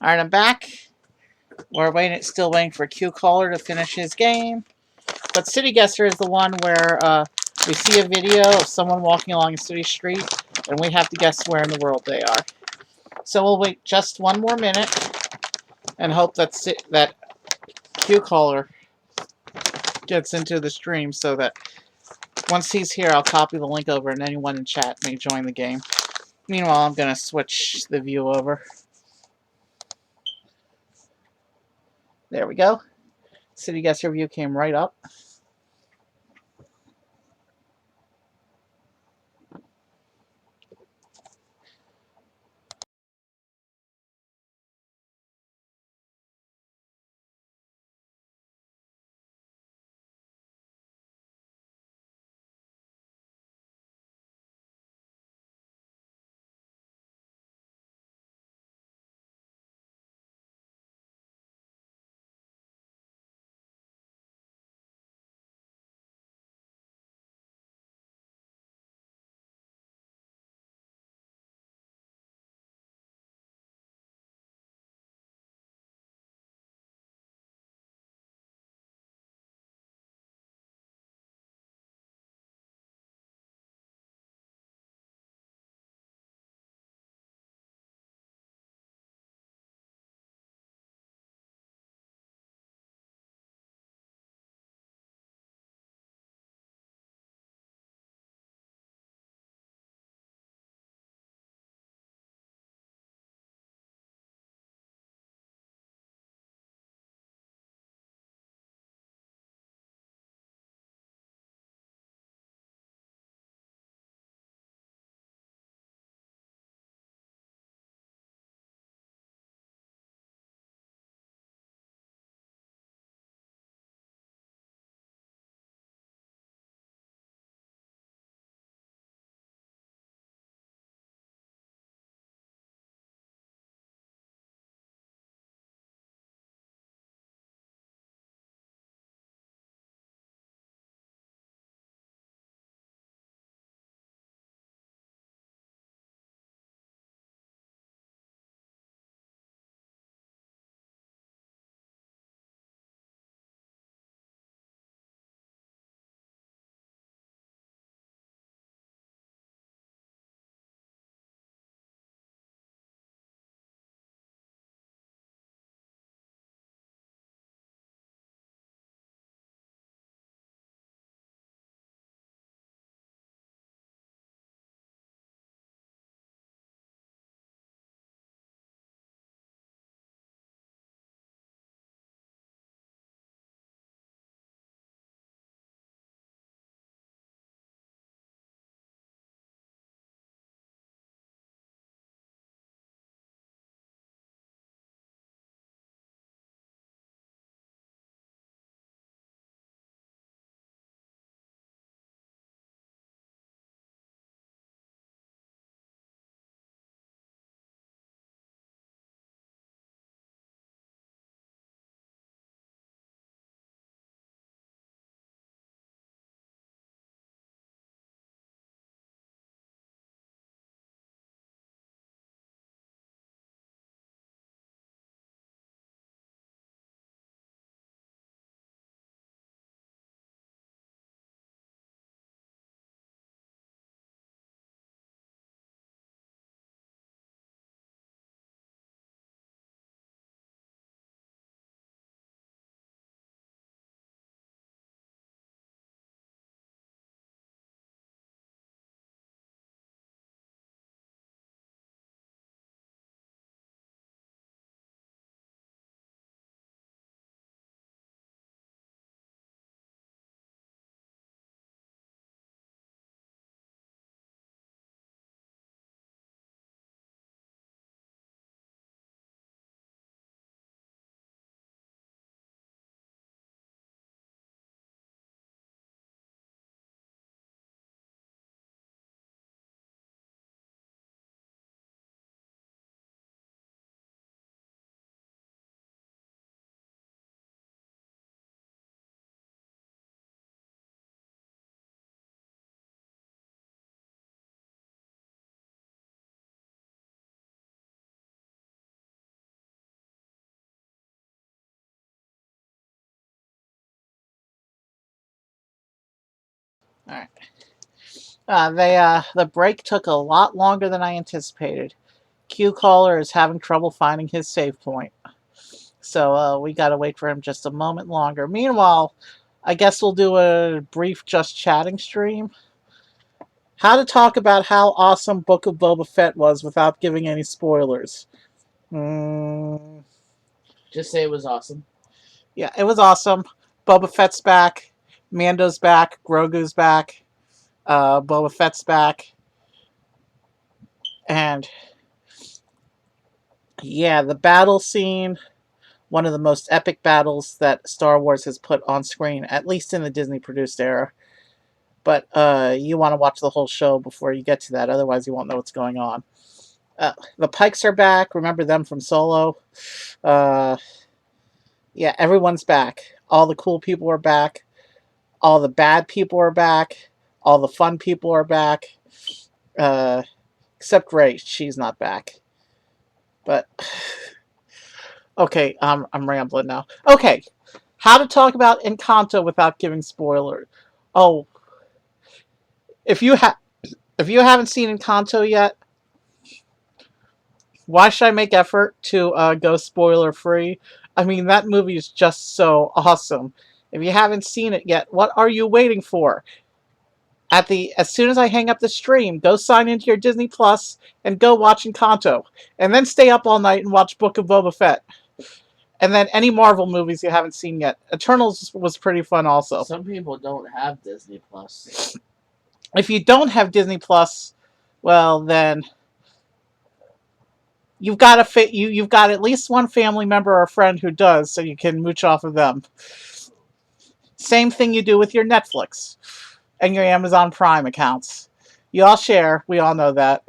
Alright, I'm back. We're still waiting for QCaller to finish his game. But City Guesser is the one where we see a video of someone walking along a city street, and we have to guess where in the world they are. So we'll wait just one more minute and hope that QCaller gets into the stream so that once he's here, I'll copy the link over and anyone in chat may join the game. Meanwhile, I'm going to switch the view over. There we go. City Guesser view came right up. All right. The break took a lot longer than I anticipated. QCaller is having trouble finding his save point. So we gotta wait for him just a moment longer. Meanwhile, I guess we'll do a brief just chatting stream. How to talk about how awesome Book of Boba Fett was without giving any spoilers. Just say it was awesome. Yeah, it was awesome. Boba Fett's back. Mando's back. Grogu's back. Boba Fett's back. And yeah, the battle scene, one of the most epic battles that Star Wars has put on screen, at least in the Disney produced era. But you want to watch the whole show before you get to that, otherwise you won't know what's going on. The Pikes are back. Remember them from Solo? Yeah, everyone's back. All the cool people are back. All the bad people are back. All the fun people are back. Except Rey. She's not back. But okay, I'm rambling now. Okay, how to talk about Encanto without giving spoilers. Oh, if you haven't seen Encanto yet, why should I make effort to go spoiler free? I mean, that movie is just so awesome. If you haven't seen it yet, what are you waiting for? As soon as I hang up the stream, go sign into your Disney Plus and go watch Encanto, and then stay up all night and watch Book of Boba Fett, and then any Marvel movies you haven't seen yet. Eternals was pretty fun also. Some people don't have Disney Plus. If you don't have Disney Plus, well then you've got you've got at least one family member or friend who does, so you can mooch off of them. Same thing you do with your Netflix and your Amazon Prime accounts. You all share. We all know that.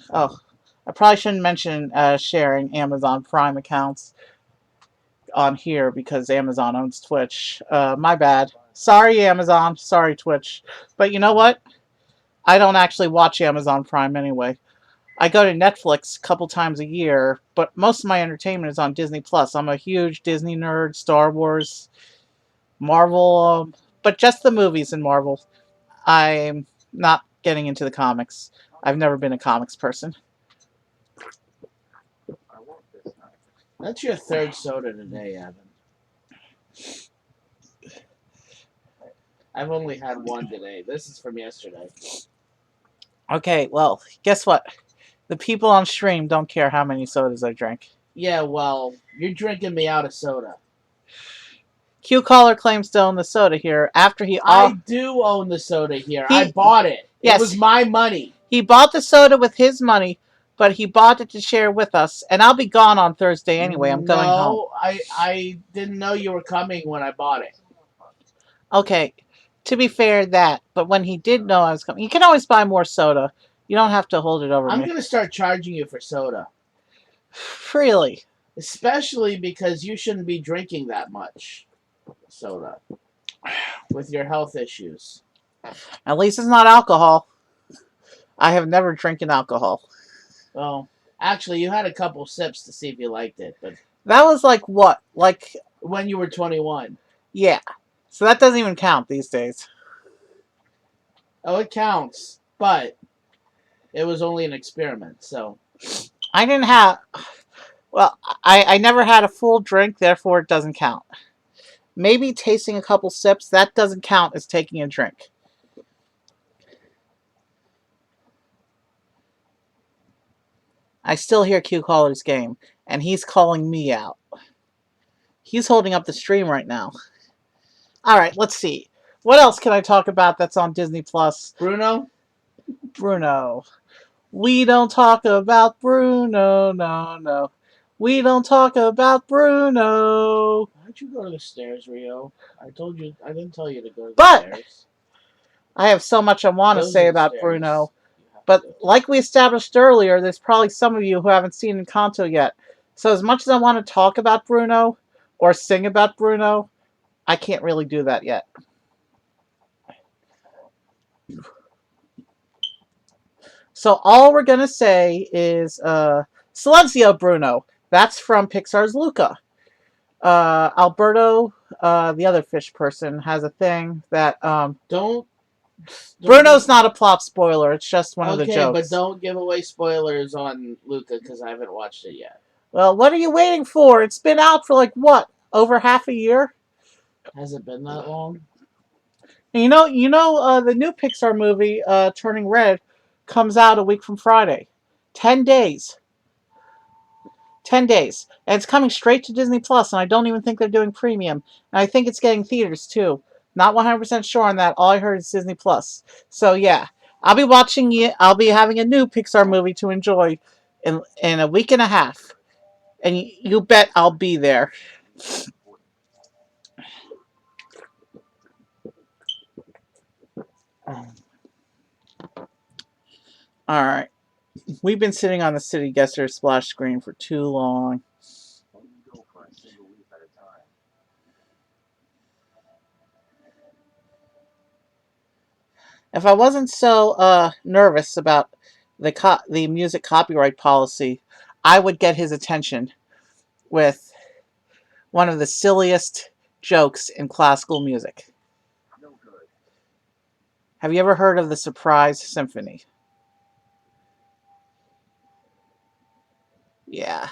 Oh, I probably shouldn't mention sharing Amazon Prime accounts on here because Amazon owns Twitch. My bad. Sorry, Amazon. Sorry, Twitch. But you know what? I don't actually watch Amazon Prime anyway. I go to Netflix a couple times a year, but most of my entertainment is on Disney Plus. I'm a huge Disney nerd, Star Wars, Marvel, but just the movies in Marvel. I'm not getting into the comics. I've never been a comics person. I want this now. That's your third soda today, Evan. I've only had one today. This is from yesterday. Okay, well, guess what? The people on stream don't care how many sodas I drink. Yeah, well, you're drinking me out of soda. QCaller claims to own the soda here after he... I do own the soda here. I bought it. Yes. It was my money. He bought the soda with his money, but he bought it to share with us. And I'll be gone on Thursday anyway. I'm going home. No, I didn't know you were coming when I bought it. Okay, to be fair, that. But when he did know I was coming... You can always buy more soda. You don't have to hold it over I'm me. going to start charging you for soda. Really? Especially because you shouldn't be drinking that much soda with your health issues. At least it's not alcohol. I have never drinking alcohol. Well, actually, you had a couple sips to see if you liked it, but That was like what? Like, when you were 21. yeah. So that doesn't even count these days. Oh, it counts, but it was only an experiment, so... I didn't have... Well, I never had a full drink, therefore it doesn't count. Maybe tasting a couple sips, that doesn't count as taking a drink. I still hear QCaller's game, and he's calling me out. He's holding up the stream right now. Alright, let's see. What else can I talk about that's on Disney Plus? Bruno? Bruno. We don't talk about Bruno, no. We don't talk about Bruno. Why'd you go to the stairs, Rio? I didn't tell you to go to the But stairs. I have so much I want to Those say are about stairs. Bruno. You have But to go. like we established earlier, there's probably some of you who haven't seen Encanto yet. So as much as I want to talk about Bruno or sing about Bruno, I can't really do that yet. So all we're going to say is Silencio Bruno. That's from Pixar's Luca. Alberto, the other fish person, has a thing that Don't Bruno's not a plot spoiler. It's just one of the Okay, jokes. but don't give away spoilers on Luca because I haven't watched it yet. Well, what are you waiting for? It's been out for like what, over half a year? Has it been that long? And the new Pixar movie, Turning Red, comes out a week from Friday. 10 days. 10 days. And it's coming straight to Disney Plus, and I don't even think they're doing premium. And I think it's getting theaters too. Not 100% sure on that. All I heard is Disney Plus. So yeah, I'll be watching it. I'll be having a new Pixar movie to enjoy in a week and a half. And you bet I'll be there. Alright. We've been sitting on the city guesser splash screen for too long. If I wasn't so nervous about the music copyright policy, I would get his attention with one of the silliest jokes in classical music. Have you ever heard of the Surprise Symphony? Yeah.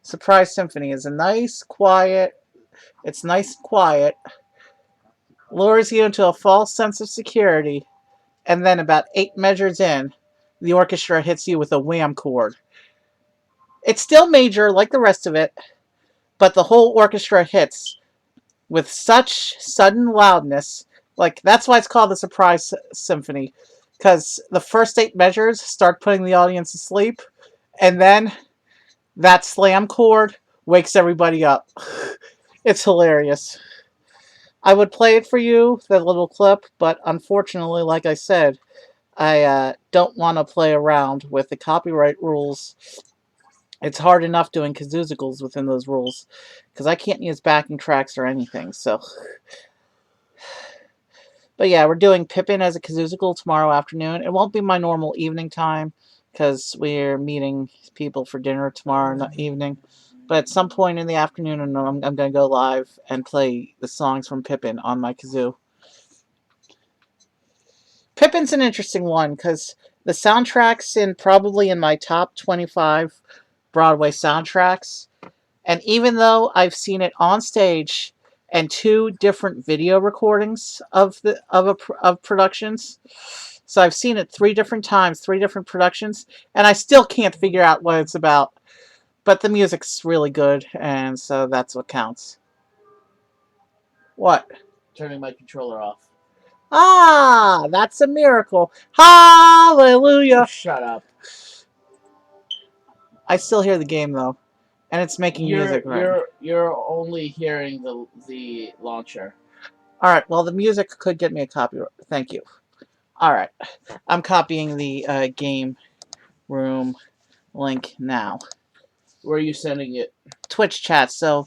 Surprise Symphony is nice and quiet, lures you into a false sense of security, and then about 8 measures in, the orchestra hits you with a wham chord. It's still major like the rest of it, but the whole orchestra hits with such sudden loudness. Like, that's why it's called the Surprise Symphony, because the first 8 measures start putting the audience to sleep, and then that slam chord wakes everybody up. It's hilarious. I would play it for you, the little clip, but unfortunately, like I said, I don't want to play around with the copyright rules. It's hard enough doing kazoozicals within those rules, because I can't use backing tracks or anything, so... But yeah, we're doing Pippin as a kazoozical tomorrow afternoon. It won't be my normal evening time, because we're meeting people for dinner tomorrow evening. But at some point in the afternoon, I'm going to go live and play the songs from Pippin on my kazoo. Pippin's an interesting one, because the soundtrack's probably in my top 25 Broadway soundtracks. And even though I've seen it on stage and 2 different video recordings of productions, so I've seen it 3 different times, 3 different productions, and I still can't figure out what it's about. But the music's really good, and so that's what counts. What? Turning my controller off. Ah, that's a miracle. Hallelujah. Oh, shut up. I still hear the game though, and it's making music right. You're only hearing the launcher. All right. Well, the music could get me a copyright. Thank you. All right. I'm copying the game room link now. Where are you sending it? Twitch chat. So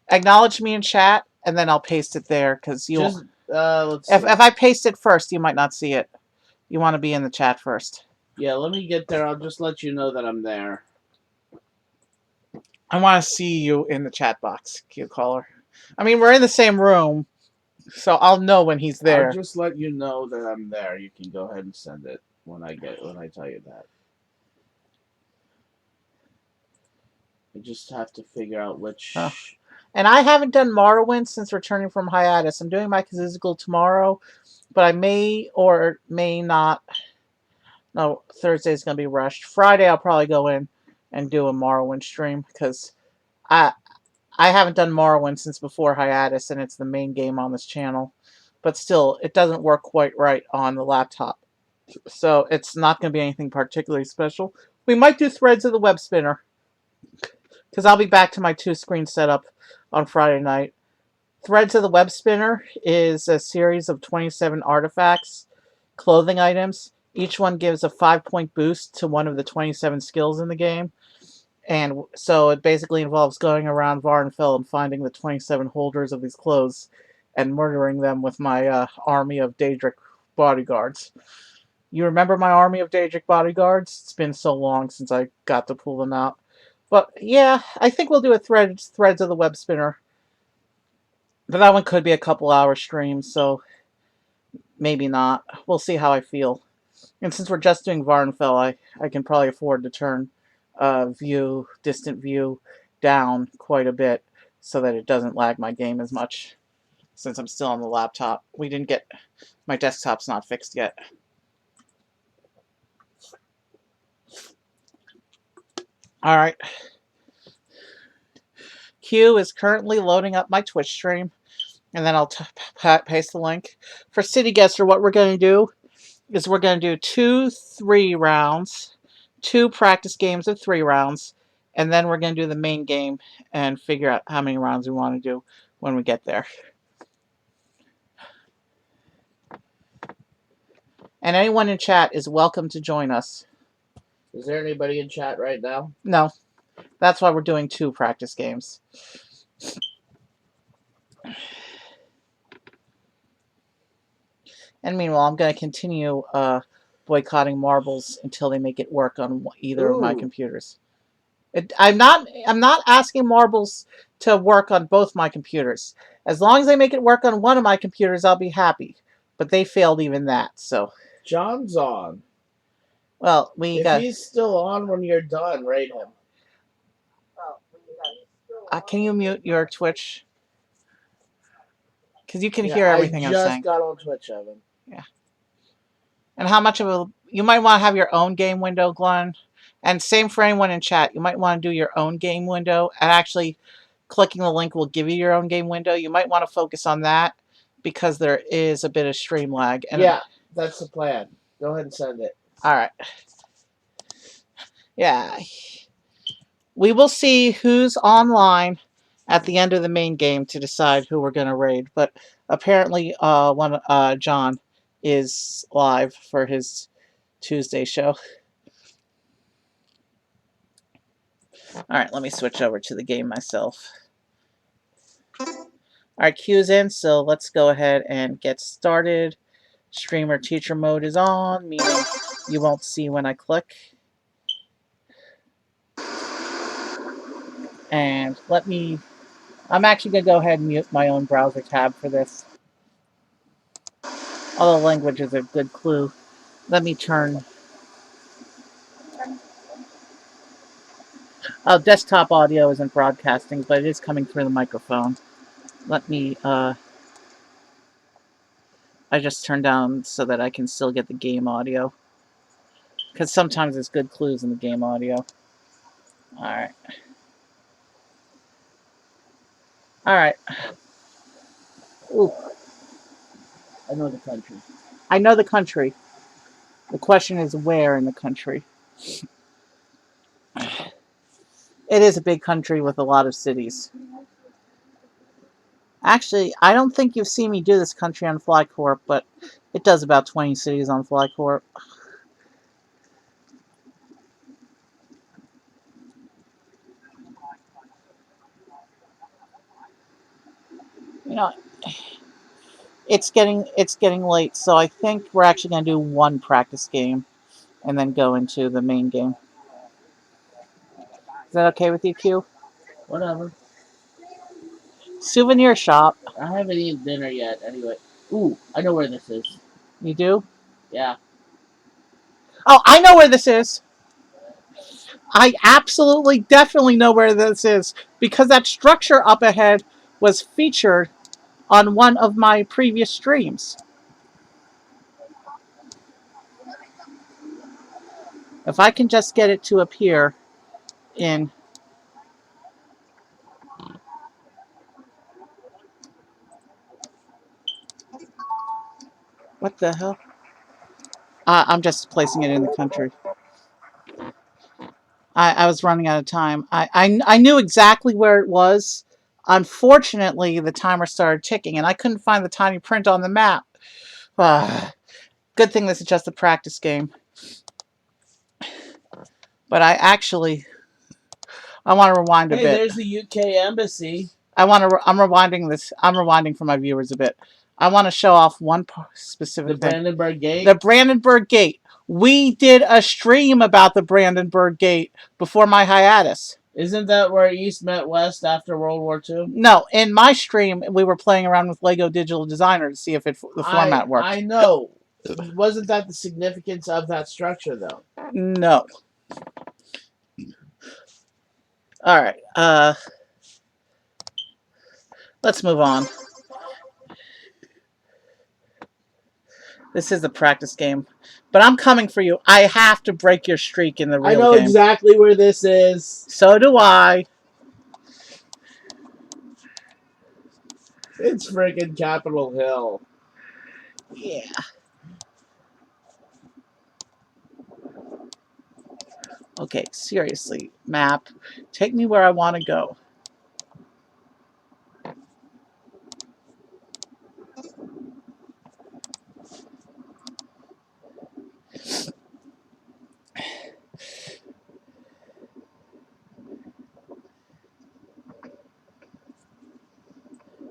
acknowledge me in chat, and then I'll paste it there because you. Just let's if see. I paste it first, you might not see it. You want to be in the chat first. Yeah, let me get there. I'll just let you know that I'm there. I want to see you in the chat box, QueCaller. I mean, we're in the same room, so I'll know when he's there. I'll just let you know that I'm there. You can go ahead and send it when I tell you that. I just have to figure out which. Oh. And I haven't done Morrowind since returning from hiatus. I'm doing my kazoozical tomorrow, but I may or may not. No, Thursday's going to be rushed. Friday, I'll probably go in and do a Morrowind stream because I haven't done Morrowind since before hiatus, and it's the main game on this channel. But still, it doesn't work quite right on the laptop. So it's not going to be anything particularly special. We might do Threads of the Web Spinner, because I'll be back to my 2-screen setup on Friday night. Threads of the Web Spinner is a series of 27 artifacts, clothing items. Each one gives a 5-point boost to one of the 27 skills in the game. And so it basically involves going around Varnfell and finding the 27 holders of these clothes and murdering them with my army of Daedric bodyguards. You remember my army of Daedric bodyguards? It's been so long since I got to pull them out. But yeah, I think we'll do a Threads of the Web Spinner But that one could be a couple hour stream, so maybe not. We'll see how I feel. And since we're just doing Varnfell, I can probably afford to turn distant view down quite a bit so that it doesn't lag my game as much. Since I'm still on the laptop. My desktop's not fixed yet. Alright. Q is currently loading up my Twitch stream. And then I'll paste the link. For City Guesser, what we're going to do is we're going to do 2 3 rounds. 2 practice games of 3 rounds. And then we're going to do the main game and figure out how many rounds we want to do when we get there. And anyone in chat is welcome to join us. Is there anybody in chat right now? No. That's why we're doing 2 practice games. And meanwhile, I'm going to continue boycotting marbles until they make it work on either of my computers. I'm not asking marbles to work on both my computers. As long as they make it work on one of my computers, I'll be happy. But they failed even that, so. John's on. Well, if he's still on when you're done, rate him. Can you mute your Twitch? Because you can hear everything I'm saying. I just got on Twitch, Evan. Yeah. And how much of a... You might want to have your own game window, Glenn. And same for anyone in chat. You might want to do your own game window. And actually, clicking the link will give you your own game window. You might want to focus on that because there is a bit of stream lag. And yeah, that's the plan. Go ahead and send it. All right. Yeah. We will see who's online at the end of the main game to decide who we're going to raid. But apparently, John is live for his Tuesday show. All right, let me switch over to the game myself. All right, Q's in, so let's go ahead and get started. Streamer teacher mode is on, meaning you won't see when I click. And I'm actually going to go ahead and mute my own browser tab for this. Although language is a good clue. Let me turn... Oh, desktop audio isn't broadcasting, but it is coming through the microphone. Let me, I just turned down so that I can still get the game audio. Because sometimes there's good clues in the game audio. Alright. Alright. Ooh. I know the country. I know the country. The question is where in the country. It is a big country with a lot of cities. Actually, I don't think you've seen me do this country on FlyCorp, but it does about 20 cities on FlyCorp. You know, it's getting late, so I think we're actually going to do 1 practice game and then go into the main game. Is that okay with you, Q? Whatever. Souvenir shop. I haven't eaten dinner yet, anyway. Ooh, I know where this is. You do? Yeah. Oh, I know where this is! I absolutely, definitely know where this is, because that structure up ahead was featured on one of my previous streams. If I can just get it to appear in... What the hell? I'm just placing it in the country. I was running out of time. I knew exactly where it was. Unfortunately, the timer started ticking, and I couldn't find the tiny print on the map. Good thing this is just a practice game. But I want to rewind a bit. Hey, there's the UK embassy. I'm rewinding this. I'm rewinding for my viewers a bit. I want to show off one specific thing. The Brandenburg Gate? The Brandenburg Gate. We did a stream about the Brandenburg Gate before my hiatus. Isn't that where East met West after World War II? No, in my stream, we were playing around with Lego Digital Designer to see if the format worked. I know. Wasn't that the significance of that structure, though? No. All right. Let's move on. This is a practice game. But I'm coming for you. I have to break your streak in the real I know game. exactly where this is. So do I. It's friggin' Capitol Hill. Yeah. Okay, seriously, map. Take me where I want to go.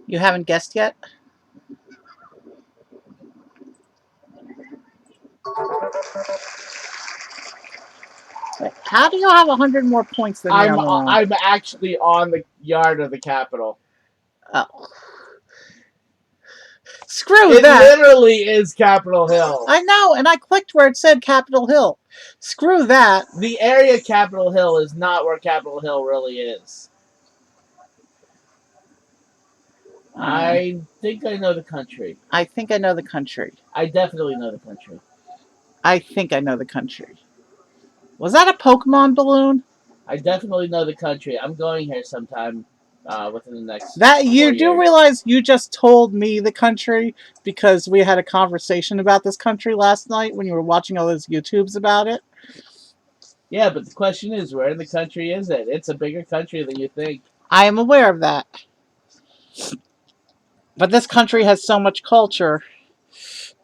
You haven't guessed yet? How do you have 100 more points than me on the round? I'm actually on the yard of the Capitol. Oh. Screw It that. literally is Capitol Hill. I know, and I clicked where it said Capitol Hill. Screw that. The area Capitol Hill is not where Capitol Hill really is. I think I know the country. I think I know the country. I definitely know the country. I think I know the country. Was that a Pokemon balloon? I definitely know the country. I'm going here sometime within the next. That you 4 do years. realize you just told me the country because we had a conversation about this country last night when you were watching all those YouTubes about it? Yeah, but the question is, where in the country is it? It's a bigger country than you think. I am aware of that. But this country has so much culture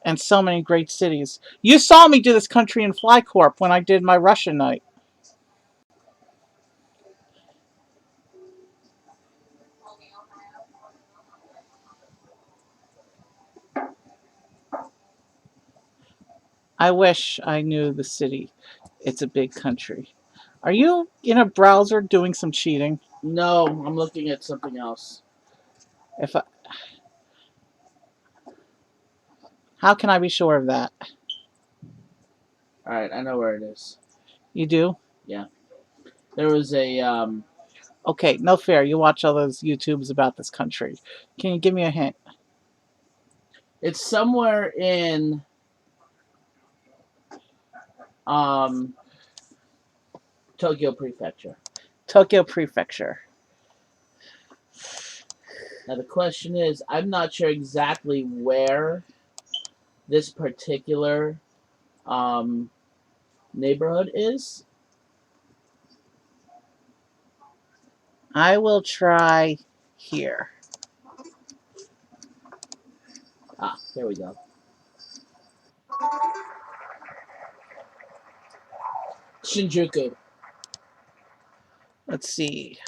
and so many great cities. You saw me do this country in FlyCorp when I did my Russian night. I wish I knew the city. It's a big country. Are you in a browser doing some cheating? No, I'm looking at something else. How can I be sure of that? Alright, I know where it is. You do? Yeah. There was a, Okay, no fair. You watch all those YouTubes about this country. Can you give me a hint? it's somewhere in, Tokyo Prefecture. Tokyo Prefecture. Now the question is, I'm not sure exactly where this particular, neighborhood is. I will try here. Ah, there we go. Shinjuku. Let's see.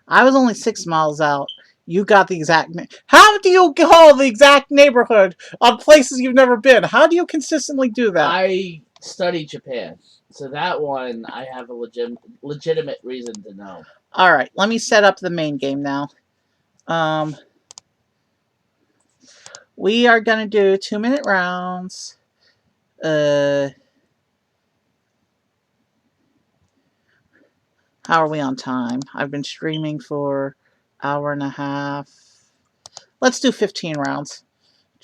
I was only 6 miles out. You got the exact... How do you call the exact neighborhood on places you've never been? How do you consistently do that? I studied Japan, so that one I have a legitimate reason to know. All right, let me set up the main game now. We are going to do 2-minute rounds. How are we on time? I've been streaming for an hour and a half. Let's do 15 rounds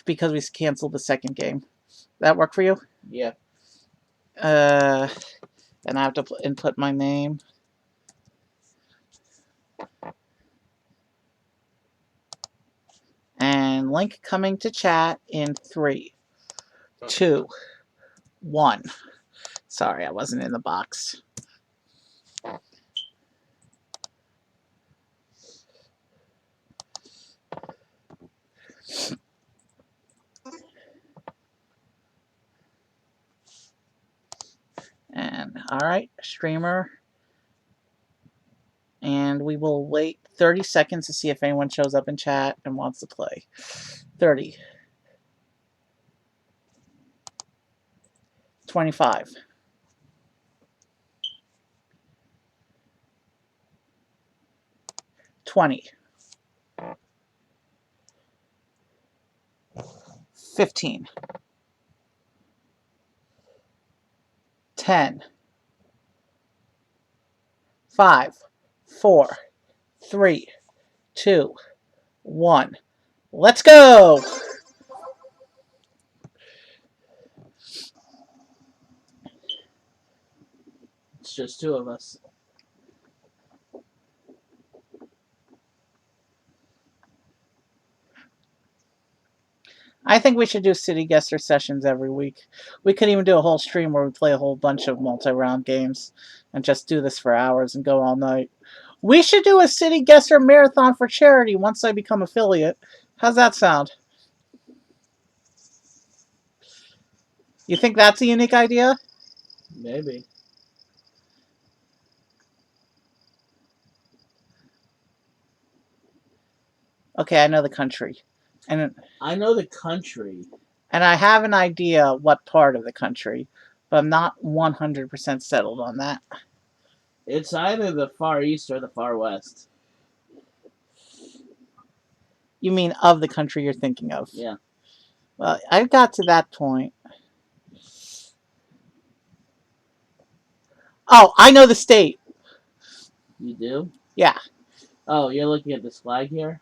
because we canceled the second game. That work for you? Yeah. And I have to input my name. And link coming to chat in 3, 2, 1. Sorry, I wasn't in the box. And all right, streamer. And we will wait 30 seconds to see if anyone shows up in chat and wants to play. 30. 25. 20. 15. 10. 5. 4. 3. 2. 1. Let's go! It's just two of us. I think we should do city guesser sessions every week. We could even do a whole stream where we play a whole bunch of multi-round games and just do this for hours and go all night. We should do a city guesser marathon for charity once I become affiliate. How's that sound? You think that's a unique idea? Maybe. Okay, I know the country. And I know the country. I have an idea what part of the country, but I'm not 100% settled on that. It's either the Far East or the Far West. You mean of the country you're thinking of? Yeah. Well, I got to that point. Oh, I know the state. You do? Yeah. Oh, you're looking at this flag here?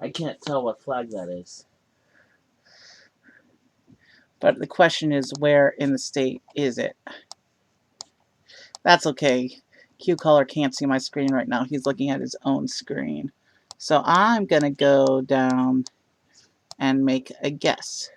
I can't tell what flag that is. But the question is, where in the state is it? That's okay. QCaller can't see my screen right now. He's looking at his own screen. So I'm going to go down and make a guess.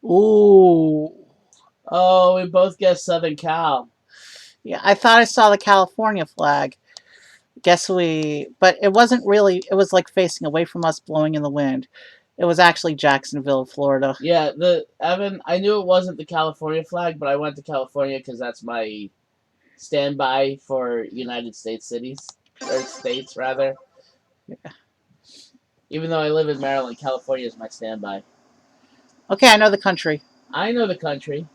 Ooh. Oh, we both guessed Southern Cal. Yeah, I thought I saw the California flag. But it wasn't really, it was like facing away from us, blowing in the wind. It was actually Jacksonville, Florida. Yeah, Evan, I knew it wasn't the California flag, but I went to California because that's my standby for United States cities. Or states, rather. Yeah. Even though I live in Maryland, California is my standby. Okay, I know the country. I know the country.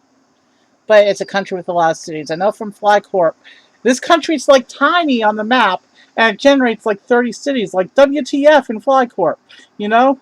But it's a country with a lot of cities. I know from FlyCorp. This country's like tiny on the map, and it generates like 30 cities, like WTF in FlyCorp, you know?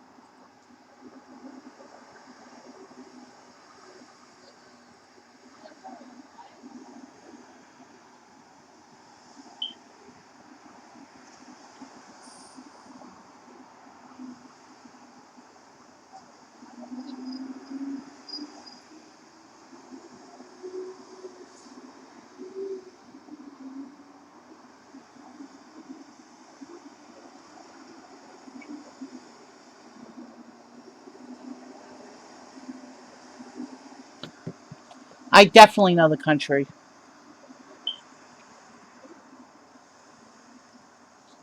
I definitely know the country.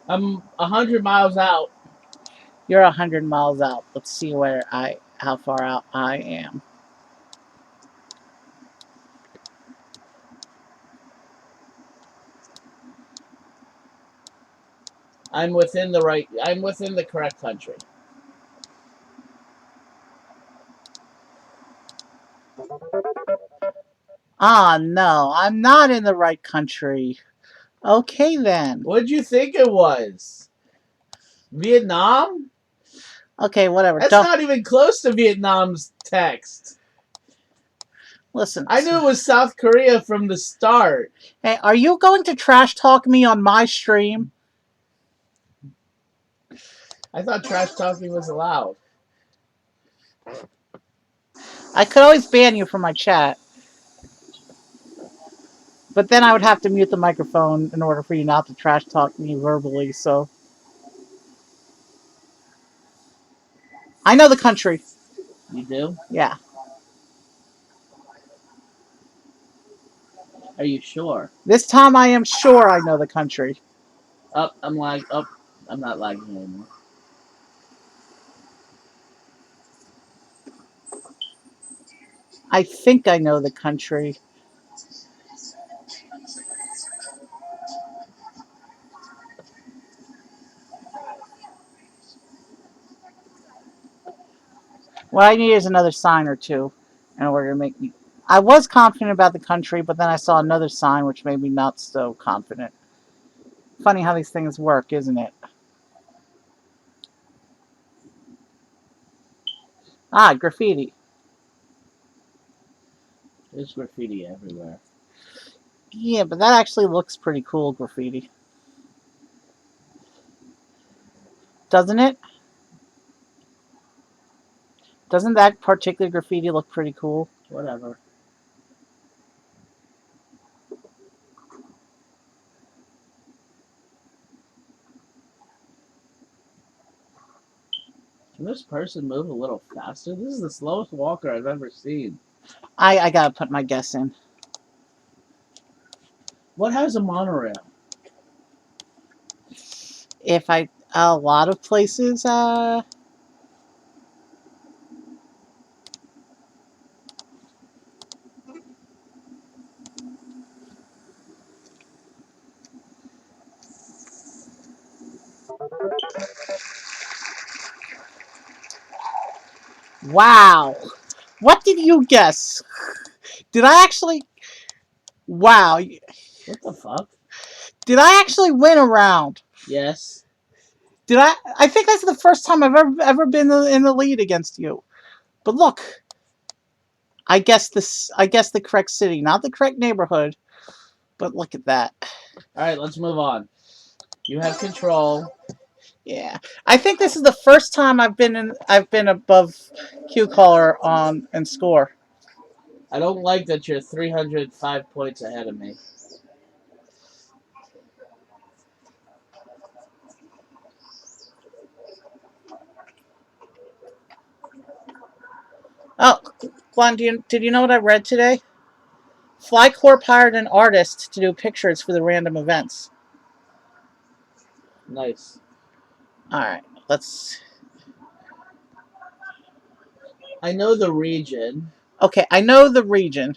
I'm 100 miles out. You're 100 miles out. Let's see how far out I am. I'm within the correct country. Ah, no, I'm not in the right country. Okay, then. What'd you think it was? Vietnam? Okay, whatever. That's not even close to Vietnam's text. Listen. I knew it was South Korea from the start. Hey, are you going to trash talk me on my stream? I thought trash talking was allowed. I could always ban you from my chat. But then I would have to mute the microphone in order for you not to trash talk me verbally, so. I know the country. You do? Yeah. Are you sure? This time I am sure I know the country. Up, I'm lag. Up, I'm not lagging anymore. I think I know the country. What I need is another sign or two in order to make me. I was confident about the country, but then I saw another sign which made me not so confident. Funny how these things work, isn't it? Ah, graffiti. There's graffiti everywhere. Yeah, but that actually looks pretty cool, graffiti. Doesn't it? Doesn't that particular graffiti look pretty cool? Whatever. Can this person move a little faster? This is the slowest walker I've ever seen. I gotta put my guess in. What has a monorail? If I a lot of places, wow. What did you guess? Did I actually? Wow. What the fuck? Did I actually win a round? Yes. Did I? I think that's the first time I've ever been in the lead against you. But look, I guess this. I guess the correct city, not the correct neighborhood. But look at that. All right, let's move on. You have control. Yeah, I think this is the first time I've been in. I've been above QueCaller on and score. I don't like that you're 305 points ahead of me. Oh, Glenn, did you know what I read today? Flycorp hired an artist to do pictures for the random events. Nice. All right, let's. I know the region. Okay, I know the region,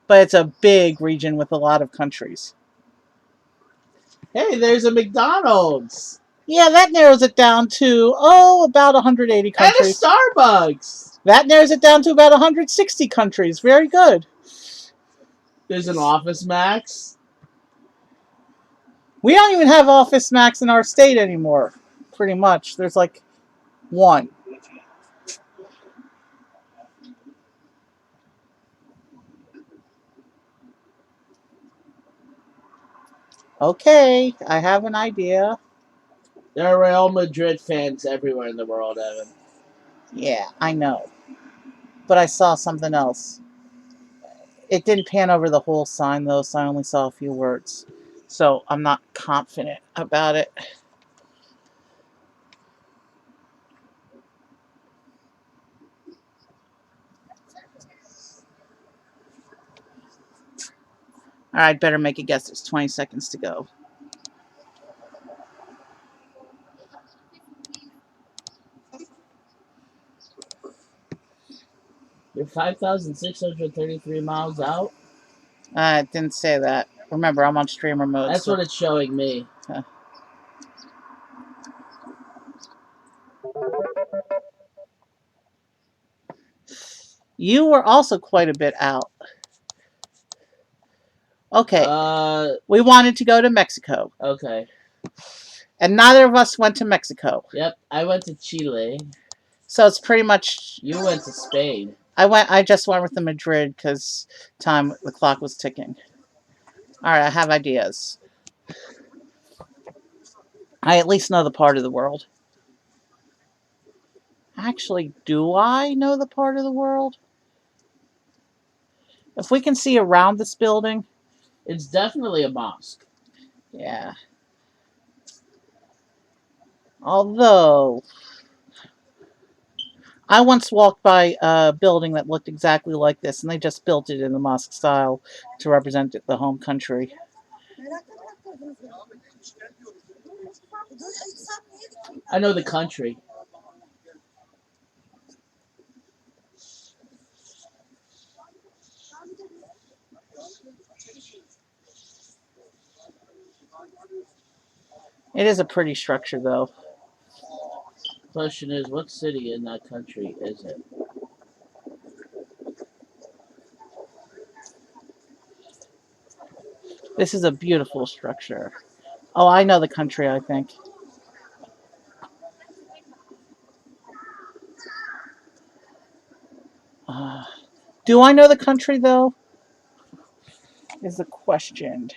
but it's a big region with a lot of countries. Hey, there's a McDonald's Yeah, that narrows it down to about 180 and a countries. Starbucks. That narrows it down to about 160 countries. Very good. There's an Office Max. We don't even have Office Max in our state anymore. Pretty much, there's like one. Okay, I have an idea. There are Real Madrid fans everywhere in the world, Evan. Yeah, I know. But I saw something else. It didn't pan over the whole sign, though, so I only saw a few words. So I'm not confident about it. All right, better make a guess. There's 20 seconds to go. You're 5,633 miles out. It didn't say that. Remember, I'm on streamer mode. That's so what it's showing me. You were also quite a bit out. Okay, we wanted to go to Mexico, Okay. and neither of us went to Mexico. Yep, I went to Chile. So it's pretty much. You went to Spain. I just went with the Madrid because the clock was ticking. All right, I have ideas. I at least know the part of the world. Actually, do I know the part of the world? If we can see around this building, It's definitely a mosque. yeah. Although, I once walked by a building that looked exactly like this, and they just built it in the mosque style to represent the home country. I know the country. It is a pretty structure, though. Question is, what city in that country is it? This is a beautiful structure. Oh, I know the country, I think. Do I know the country, though? Is the question.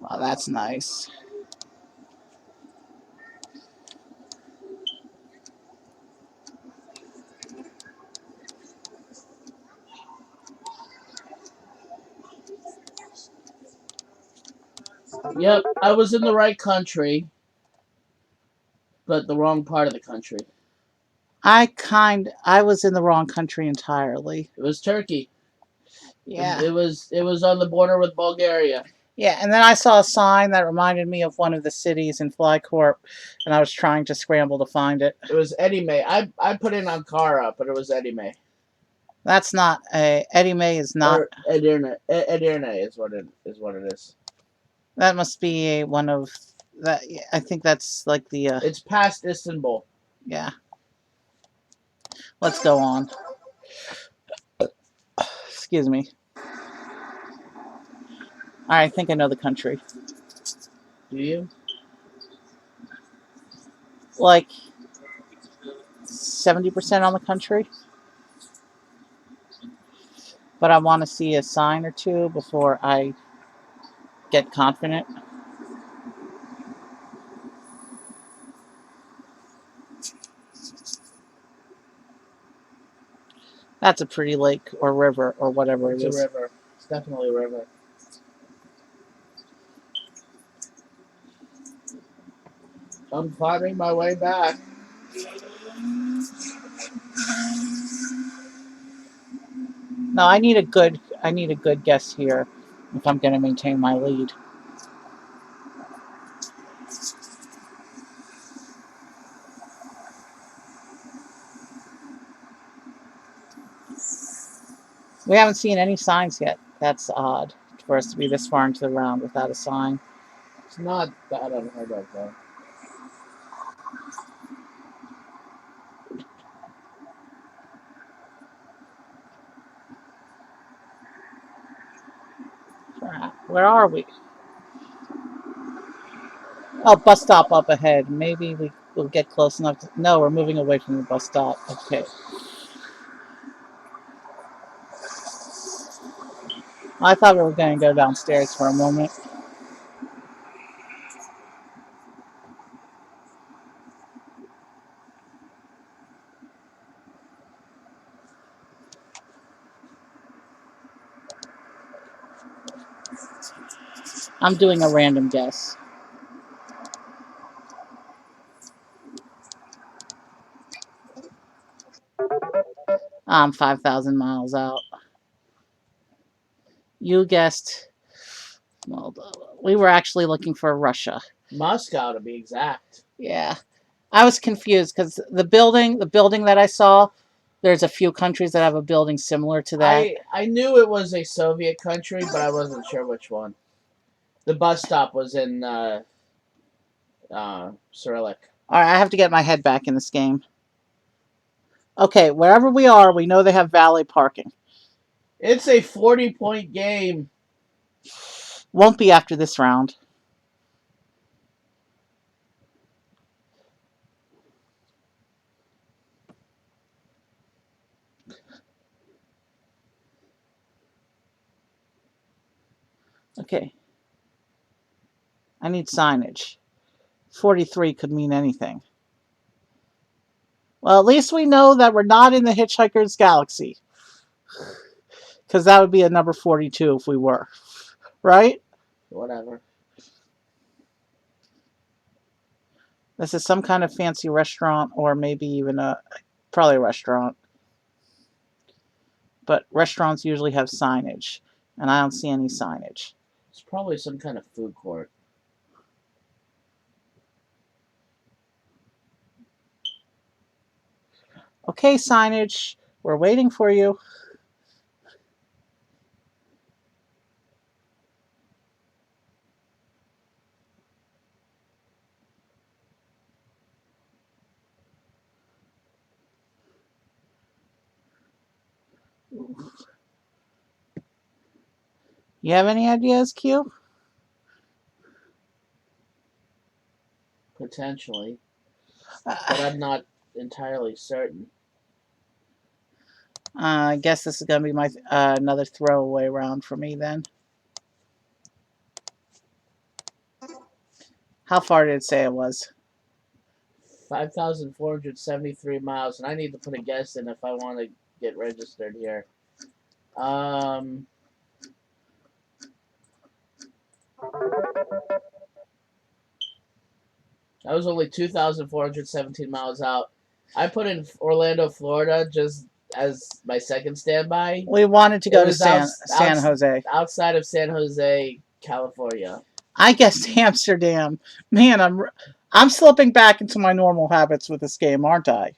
Wow, that's nice. Yep, I was in the right country, but the wrong part of the country. I was in the wrong country entirely. It was Turkey. Yeah. It was on the border with Bulgaria. Yeah, and then I saw a sign that reminded me of one of the cities in Flycorp, and I was trying to scramble to find it. It was Edime. I put in Ankara, but it was Edime. That's not a Eddie May is not. Or Edirne. Edirne is what it is. That must be a one of that. I think that's like the. It's past Istanbul. Yeah. Let's go on. Excuse me. I think I know the country. Do you? Like 70% on the country. But I want to see a sign or two before I get confident. That's a pretty lake or river or whatever It's it a is. river. It's definitely a river. I'm climbing my way back. No, I need a good guess here if I'm going to maintain my lead. We haven't seen any signs yet. That's odd for us to be this far into the round without a sign. It's not that unheard of, though. Where are we? Oh, bus stop up ahead. Maybe we'll get close enough to... No, we're moving away from the bus stop. Okay. I thought we were going to go downstairs for a moment. I'm doing a random guess. I'm 5,000 miles out. You guessed... Moldova. We were actually looking for Russia. Moscow, to be exact. Yeah. I was confused because the building that I saw, there's a few countries that have a building similar to that. I knew it was a Soviet country, but I wasn't sure which one. The bus stop was in Cyrillic. All right, I have to get my head back in this game. Okay, wherever we are, we know they have valet parking. It's a 40-point game. Won't be after this round. Okay. I need signage 43 could mean anything. Well, at least we know that we're not in the Hitchhiker's Galaxy. Because that would be a number 42 if we were. Right? Whatever. This is some kind of fancy restaurant, or maybe even probably a restaurant. But restaurants usually have signage, and I don't see any signage. It's probably some kind of food court. Okay, signage, we're waiting for you. You have any ideas, Q? Potentially. But I'm not entirely certain. I guess this is going to be my another throwaway round for me then. How far did it say it was? 5,473 miles, and I need to put a guess in if I want to get registered here. I was only 2,417 miles out. I put in Orlando, Florida, just as my second standby. We wanted to go to San out, Jose. Outside of San Jose, California. I guess Amsterdam. Man, I'm slipping back into my normal habits with this game, aren't I?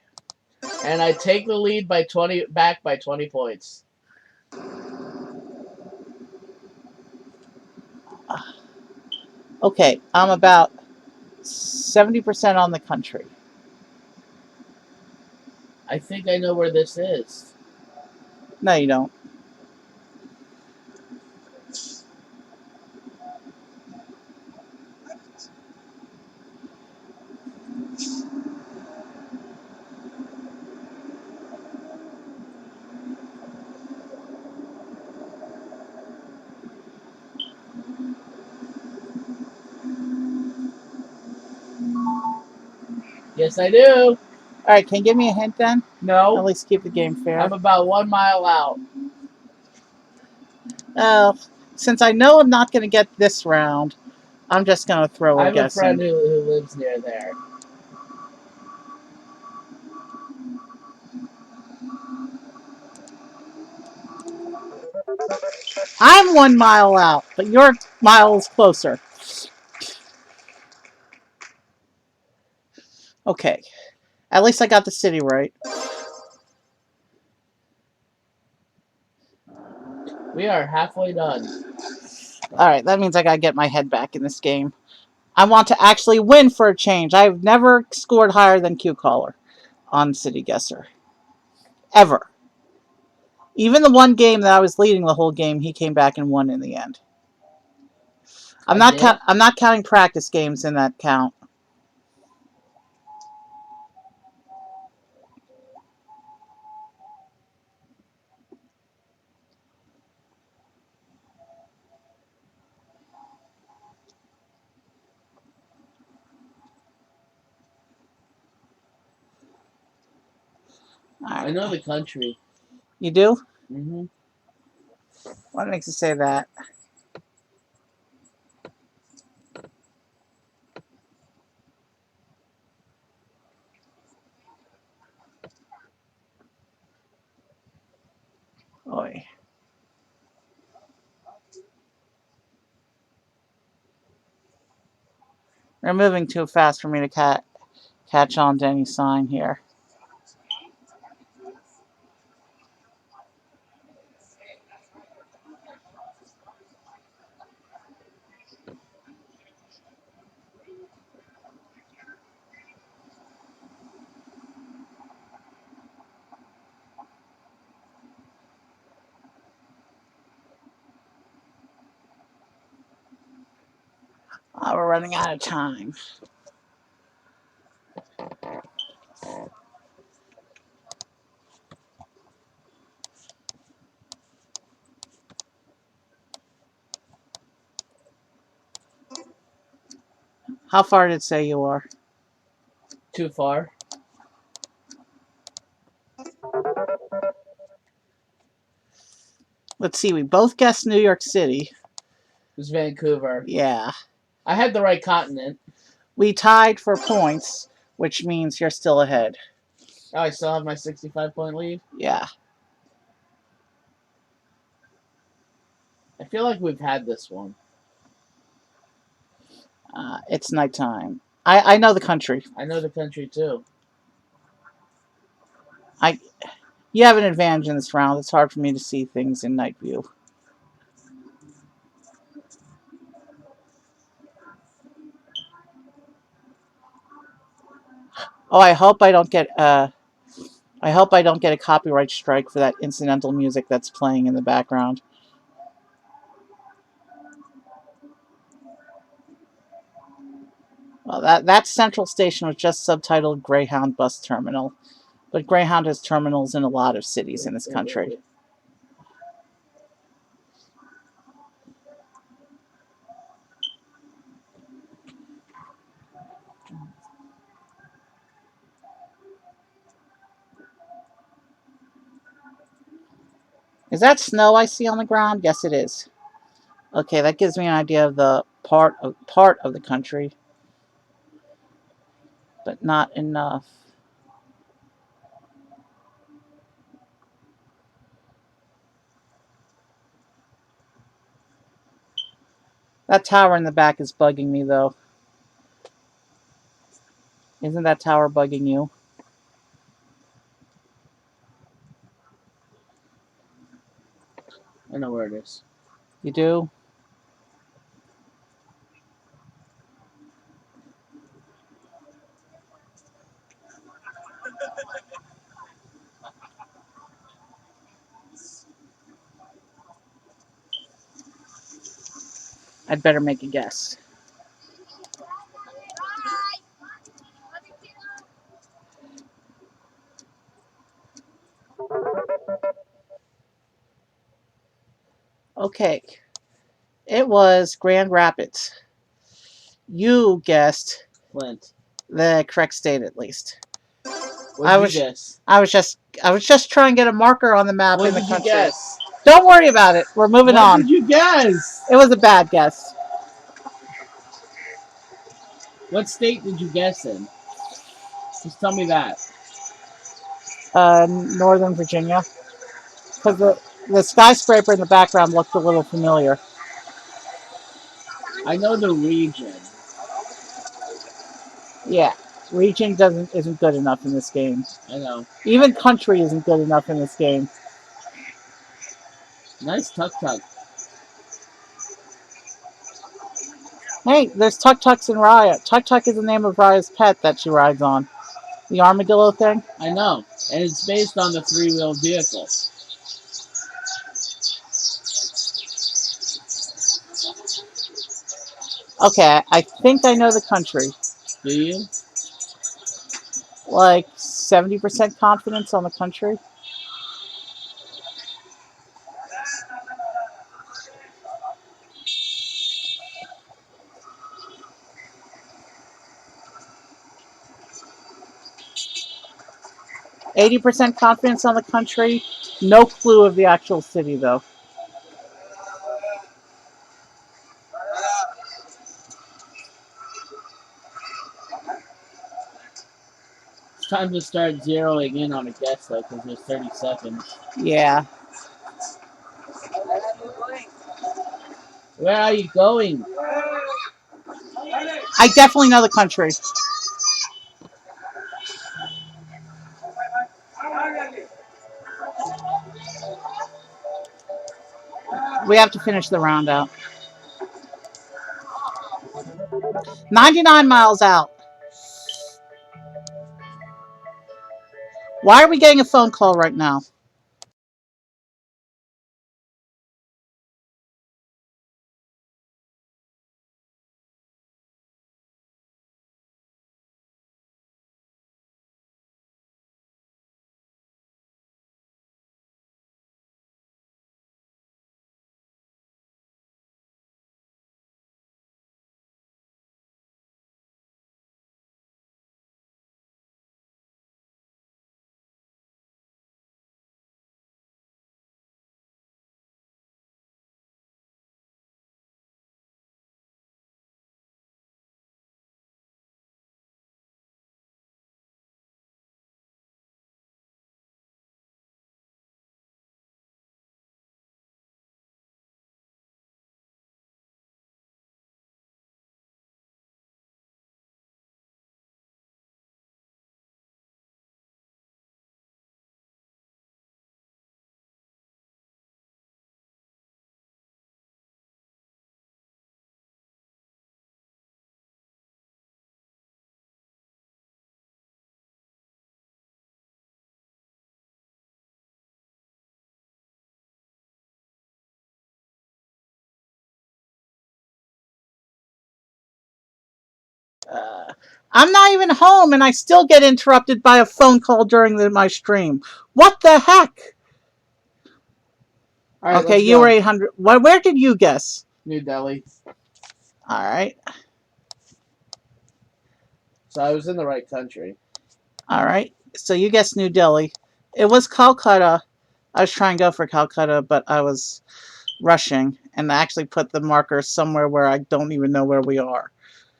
And I take the lead by 20 points. Okay, I'm about 70% on the country. I think I know where this is. No, you don't. Yes, I do. All right, can you give me a hint then? No. At least keep the game fair. I'm about 1 mile out. Since I know I'm not going to get this round, I'm just going to throw a guess in. I have a friend who lives near there. I'm 1 mile out, but your mile is closer. Okay. At least I got the city right. We are halfway done. Alright, that means I gotta get my head back in this game. I want to actually win for a change. I've never scored higher than QCaller on City Guesser. Ever. Even the one game that I was leading the whole game, he came back and won in the end. I'm not counting practice games in that count. I know the country. You do? Mm-hmm. What makes you say that? Oy. They're moving too fast for me to catch on to any sign here. We're running out of time. How far did it say you are? Too far. Let's see. We both guessed New York City. It was Vancouver. Yeah. I had the right continent. We tied for points, which means you're still ahead. Oh, I still have my 65-point lead. Yeah. I feel like we've had this one. It's nighttime. I know the country. I know the country too. You have an advantage in this round. It's hard for me to see things in night view. Oh, I hope I don't get a copyright strike for that incidental music that's playing in the background. Well, that central station was just subtitled Greyhound Bus Terminal, but Greyhound has terminals in a lot of cities in this country. Is that snow I see on the ground? Yes, it is. Okay, that gives me an idea of the part of the country, but not enough. That tower in the back is bugging me, though. Isn't that tower bugging you? I know where it is. You do? I'd better make a guess. Okay. It was Grand Rapids. You guessed Flint. the correct state, at least. What I did was you guess? I was just trying to get a marker on the map What in the did you country. guess? Don't worry about it. We're moving on. What did you guess? It was a bad guess. What state did you guess in? Just tell me that. Northern Virginia. Because the skyscraper in the background looked a little familiar. I know the region. Yeah. Region isn't good enough in this game. I know. Even country isn't good enough in this game. Nice tuk-tuk. Hey, there's tuk-tuks in Raya. Tuk-tuk is the name of Raya's pet that she rides on. The armadillo thing? I know. And it's based on the three-wheeled vehicle. Okay, I think I know the country. Do you? Like 70% confidence on the country. %80 confidence on the country. No clue of the actual city, though. It's time to start zeroing in on a guess, though, because there's 30 seconds. Yeah. Where are you going? I definitely know the country. We have to finish the round out. 99 miles out. Why are we getting a phone call right now? I'm not even home, and I still get interrupted by a phone call during my stream. What the heck? All right, Okay, let's you were go. 800. Where did you guess? New Delhi. All right. So I was in the right country. All right. So you guessed New Delhi. It was Calcutta. I was trying to go for Calcutta, but I was rushing and I actually put the marker somewhere where I don't even know where we are.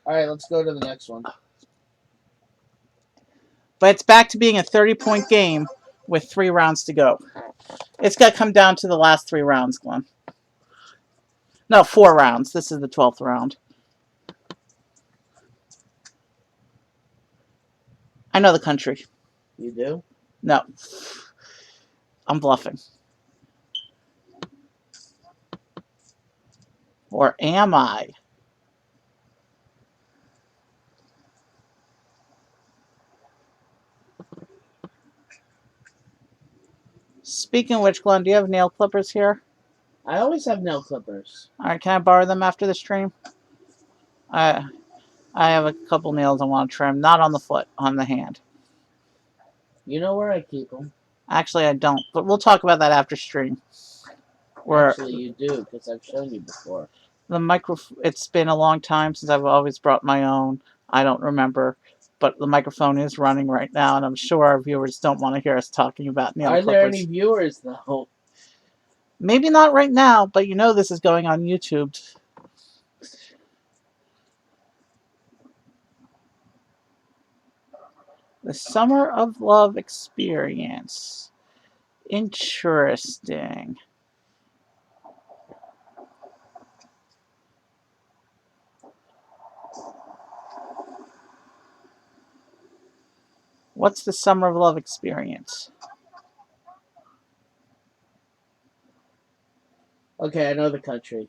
All right, let's go to the next one. But it's back to being a 30-point game with 3 rounds to go. It's got to come down to the last 3 rounds, Glenn. No, 4 rounds. This is the 12th round. I know the country. You do? No. I'm bluffing. Or am I? Speaking of which, Glenn, do you have nail clippers here? I always have nail clippers. All right, can I borrow them after the stream? I have a couple nails I want to trim. Not on the foot, on the hand. You know where I keep them. Actually, I don't, but we'll talk about that after stream. Actually, you do, because I've shown you before. It's been a long time since I've always brought my own. I don't remember, but the microphone is running right now, and I'm sure our viewers don't want to hear us talking about nail Are clippers. there any viewers, though? Maybe not right now, but you know this is going on YouTube. The Summer of Love Experience. Interesting. What's the Summer of Love Experience? Okay, I know the country.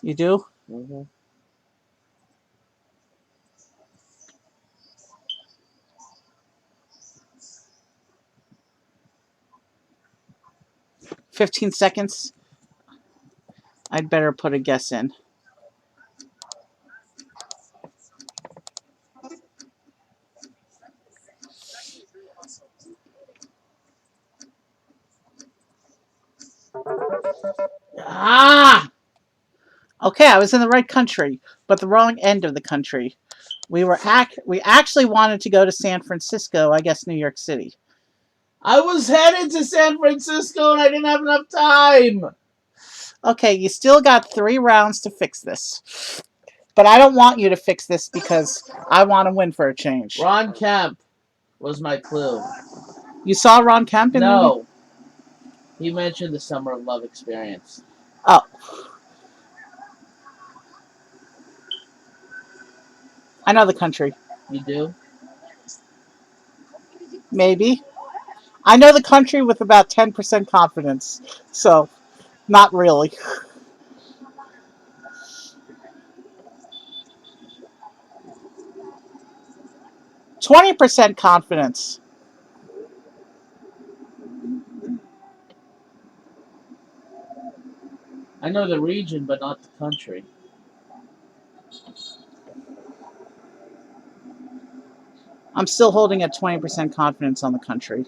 You do? Mm-hmm. 15 seconds. I'd better put a guess in. Ah! Okay, I was in the right country, but the wrong end of the country. We actually wanted to go to San Francisco, I guess New York City. I was headed to San Francisco and I didn't have enough time! Okay, you still got 3 rounds to fix this. But I don't want you to fix this because I want to win for a change. Ron Kemp was my clue. You saw Ron Kemp in the... No. He mentioned the Summer of Love Experience. Oh. I know the country. You do? Maybe. I know the country with about 10% confidence. So, not really. %20 confidence. I know the region, but not the country. I'm still holding at 20% confidence on the country.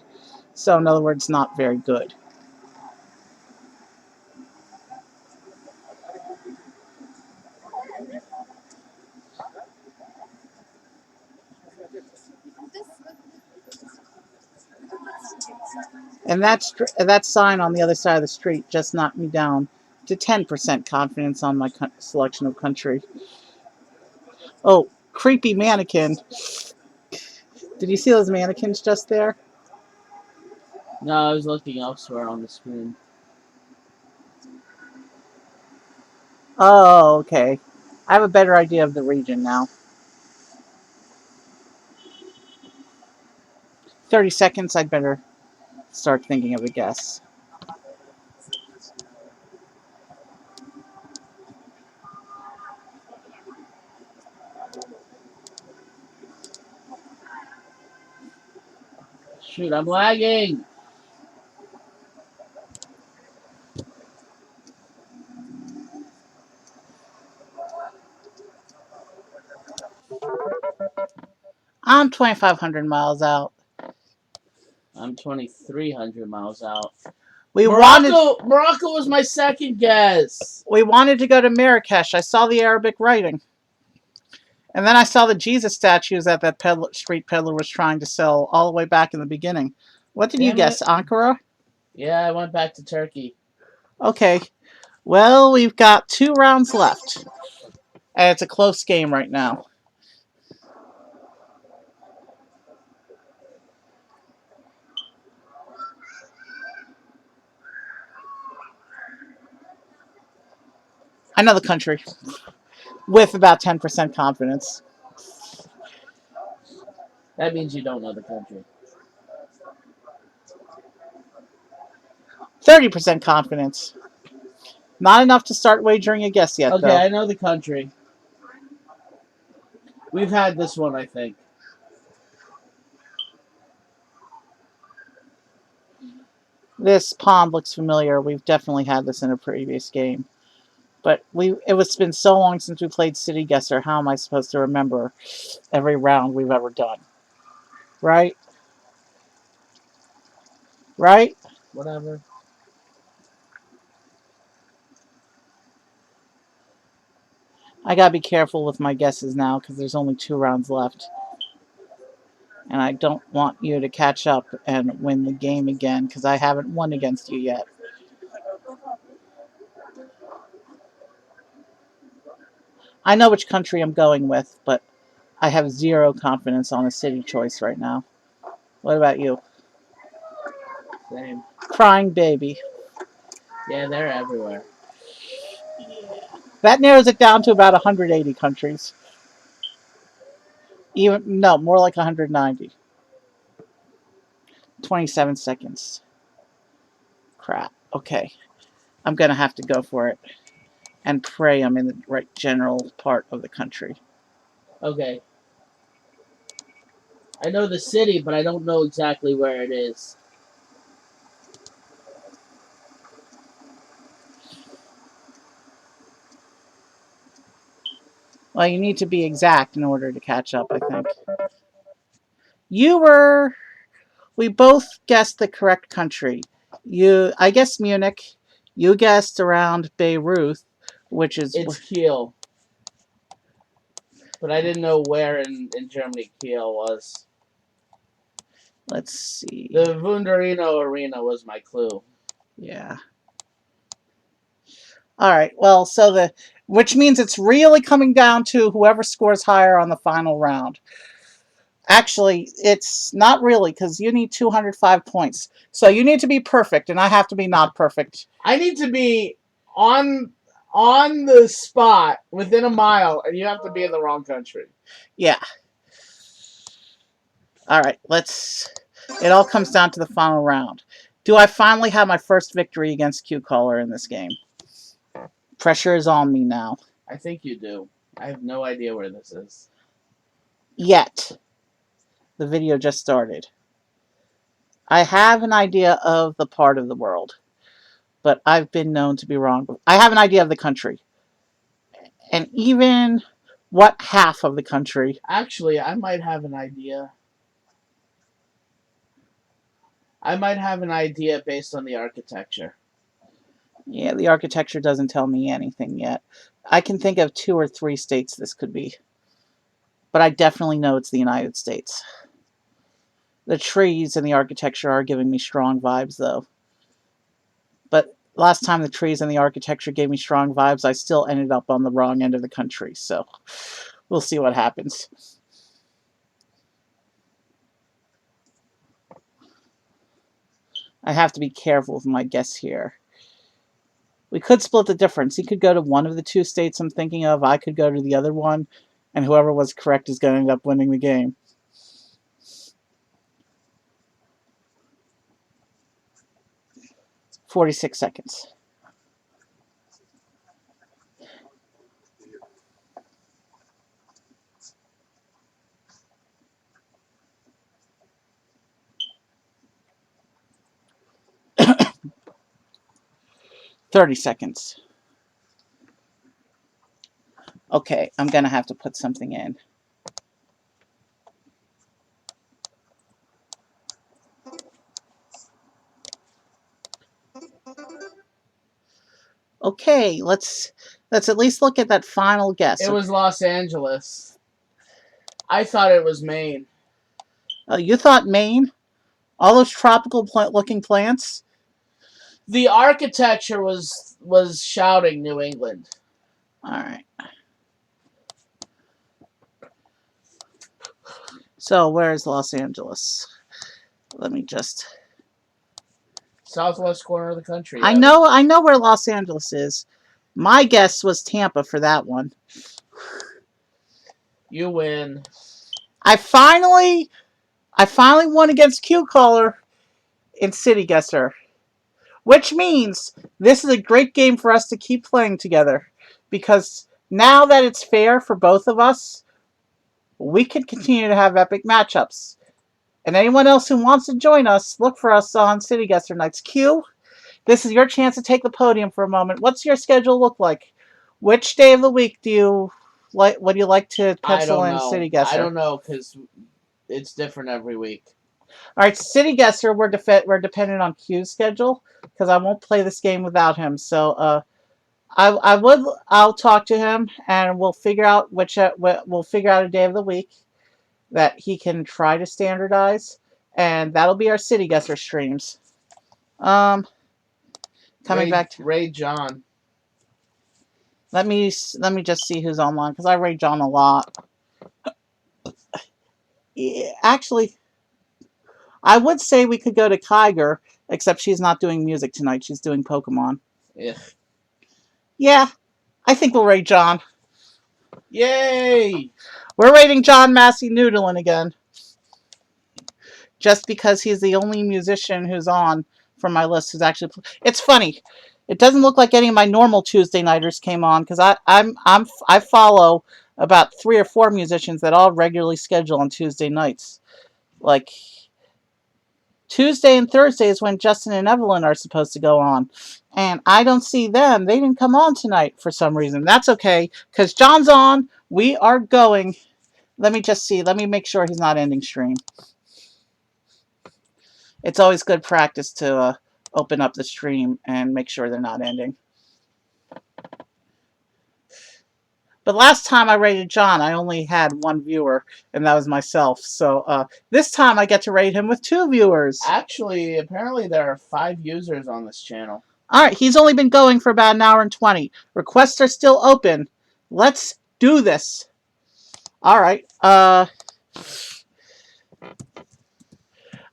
So, in other words, not very good. And that sign on the other side of the street just knocked me down to 10% confidence on my selection of country. Oh, creepy mannequin. Did you see those mannequins just there? No, I was looking elsewhere on the screen. Oh, okay. I have a better idea of the region now. 30 seconds, I'd better start thinking of a guess. Shoot, I'm lagging! I'm 2,500 miles out. I'm 2,300 miles out. We wanted Morocco was my second guess. to go to Marrakesh. I saw the Arabic writing. And then I saw the Jesus statues that street peddler was trying to sell all the way back in the beginning. What did you Damn guess, it. Ankara? Yeah, I went back to Turkey. Okay. Well, we've got 2 rounds left. And it's a close game right now. I know the country. With about 10% confidence. That means you don't know the country. 30% confidence. Not enough to start wagering a guess yet, Okay, though. I know the country. We've had this one, I think. This pond looks familiar. We've definitely had this in a previous game. But it's been so long since we played City Guesser. How am I supposed to remember every round we've ever done? Right? Right? Whatever. I gotta be careful with my guesses now because there's only 2 rounds left. And I don't want you to catch up and win the game again because I haven't won against you yet. I know which country I'm going with, but I have 0 confidence on a city choice right now. What about you? Same. Crying baby. Yeah, they're everywhere. That narrows it down to about 180 countries. More like 190. 27 seconds. Crap. Okay. I'm going to have to go for it and pray I'm in the right general part of the country. Okay. I know the city, but I don't know exactly where it is. Well, you need to be exact in order to catch up, I think. We both guessed the correct country. I guessed Munich. You guessed around Beirut, which is... It's Kiel. But I didn't know where in Germany Kiel was. Let's see. The Wunderino Arena was my clue. Yeah. All right. Well, which means it's really coming down to whoever scores higher on the final round. Actually, it's not really because you need 205 points. So you need to be perfect, and I have to be not perfect. I need to be on the spot within a mile, and you have to be in the wrong country. Yeah. All right. It all comes down to the final round. Do I finally have my first victory against QCaller in this game? Pressure is on me now. I think you do. I have no idea where this is. Yet. The video just started. I have an idea of the part of the world, but I've been known to be wrong. I have an idea of the country. And even what half of the country. Actually, I might have an idea. I might have an idea based on the architecture. Yeah, the architecture doesn't tell me anything yet. I can think of 2 or 3 states this could be. But I definitely know it's the United States. The trees and the architecture are giving me strong vibes, though. But last time the trees and the architecture gave me strong vibes, I still ended up on the wrong end of the country. So we'll see what happens. I have to be careful with my guess here. We could split the difference. He could go to one of the 2 states I'm thinking of. I could go to the other one. And whoever was correct is going to end up winning the game. "46 seconds. "30 seconds. Okay, I'm going to have to put something in. Okay, let's at least look at that final guess. It was Los Angeles. I thought it was Maine. You thought Maine? All those tropical looking plants? The architecture was shouting New England. All right. So where's Los Angeles? Let me just. Southwest corner of the country. I know where Los Angeles is. My guess was Tampa for that one. You win. I finally won against QCaller in City Guesser, which means this is a great game for us to keep playing together, because now that it's fair for both of us, we can continue to have epic matchups. And anyone else who wants to join us, look for us on City Guesser Nights. Q, this is your chance to take the podium for a moment. What's your schedule look like? Which day of the week do you like? Would you like to pencil in City Guesser? I don't know, because it's different every week. All right, City Guesser, we're dependent on Q's schedule, because I won't play this game without him. So I'll talk to him, and we'll figure out a day of the week that he can try to standardize, and that'll be our City Guesser streams. Coming back to Ray John. Let me just see who's online, because I raid John a lot. Yeah, actually, I would say we could go to Kiger, except she's not doing music tonight. She's doing Pokemon. Yeah. Yeah, I think we'll raid John. Yay! We're raiding John Massey Noodlin again. Just because he's the only musician who's on from my list who's actually. It's funny. It doesn't look like any of my normal Tuesday nighters came on, because I follow about 3 or 4 musicians that all regularly schedule on Tuesday nights. Like Tuesday and Thursday is when Justin and Evelyn are supposed to go on, and I don't see them. They didn't come on tonight for some reason. That's okay, because John's on. We are going. Let me just see. Let me make sure he's not ending stream. It's always good practice to open up the stream and make sure they're not ending. But last time I rated John, I only had 1 viewer, and that was myself. So this time I get to rate him with 2 viewers. Actually, apparently there are 5 users on this channel. All right, he's only been going for about an hour and 20. Requests are still open. Let's do this. All right. I'm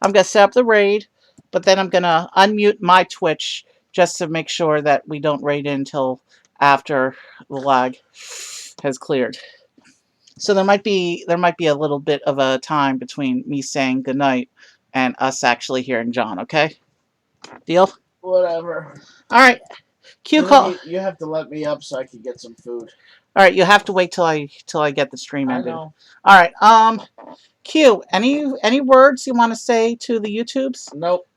going to set up the raid, but then I'm going to unmute my Twitch just to make sure that we don't raid in until after the lag has cleared. So there might be a little bit of a time between me saying goodnight and us actually hearing John, okay? Deal? Whatever. All right. You have to let me up so I can get some food. All right, you have to wait till I get the stream ended. I know. All right. Q, any words you want to say to the YouTubes? Nope.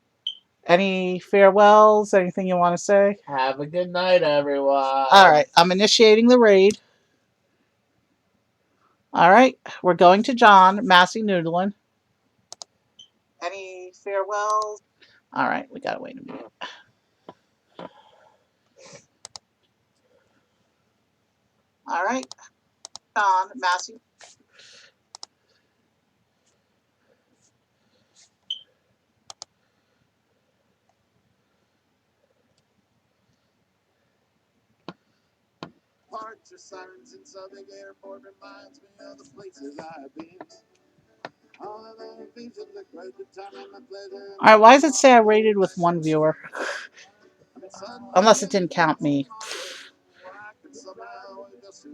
Any farewells? Anything you want to say? Have a good night, everyone. All right, I'm initiating the raid. All right, we're going to John Massey Noodlin. Any farewells? All right, we gotta wait a minute. All right, John Massey. Parts or sirens in Southern Airport reminds me of the places I've been. All of the things that look right the time and the pleasure. All right, why does it say I rated with 1 viewer? Unless it didn't count me. I can somehow just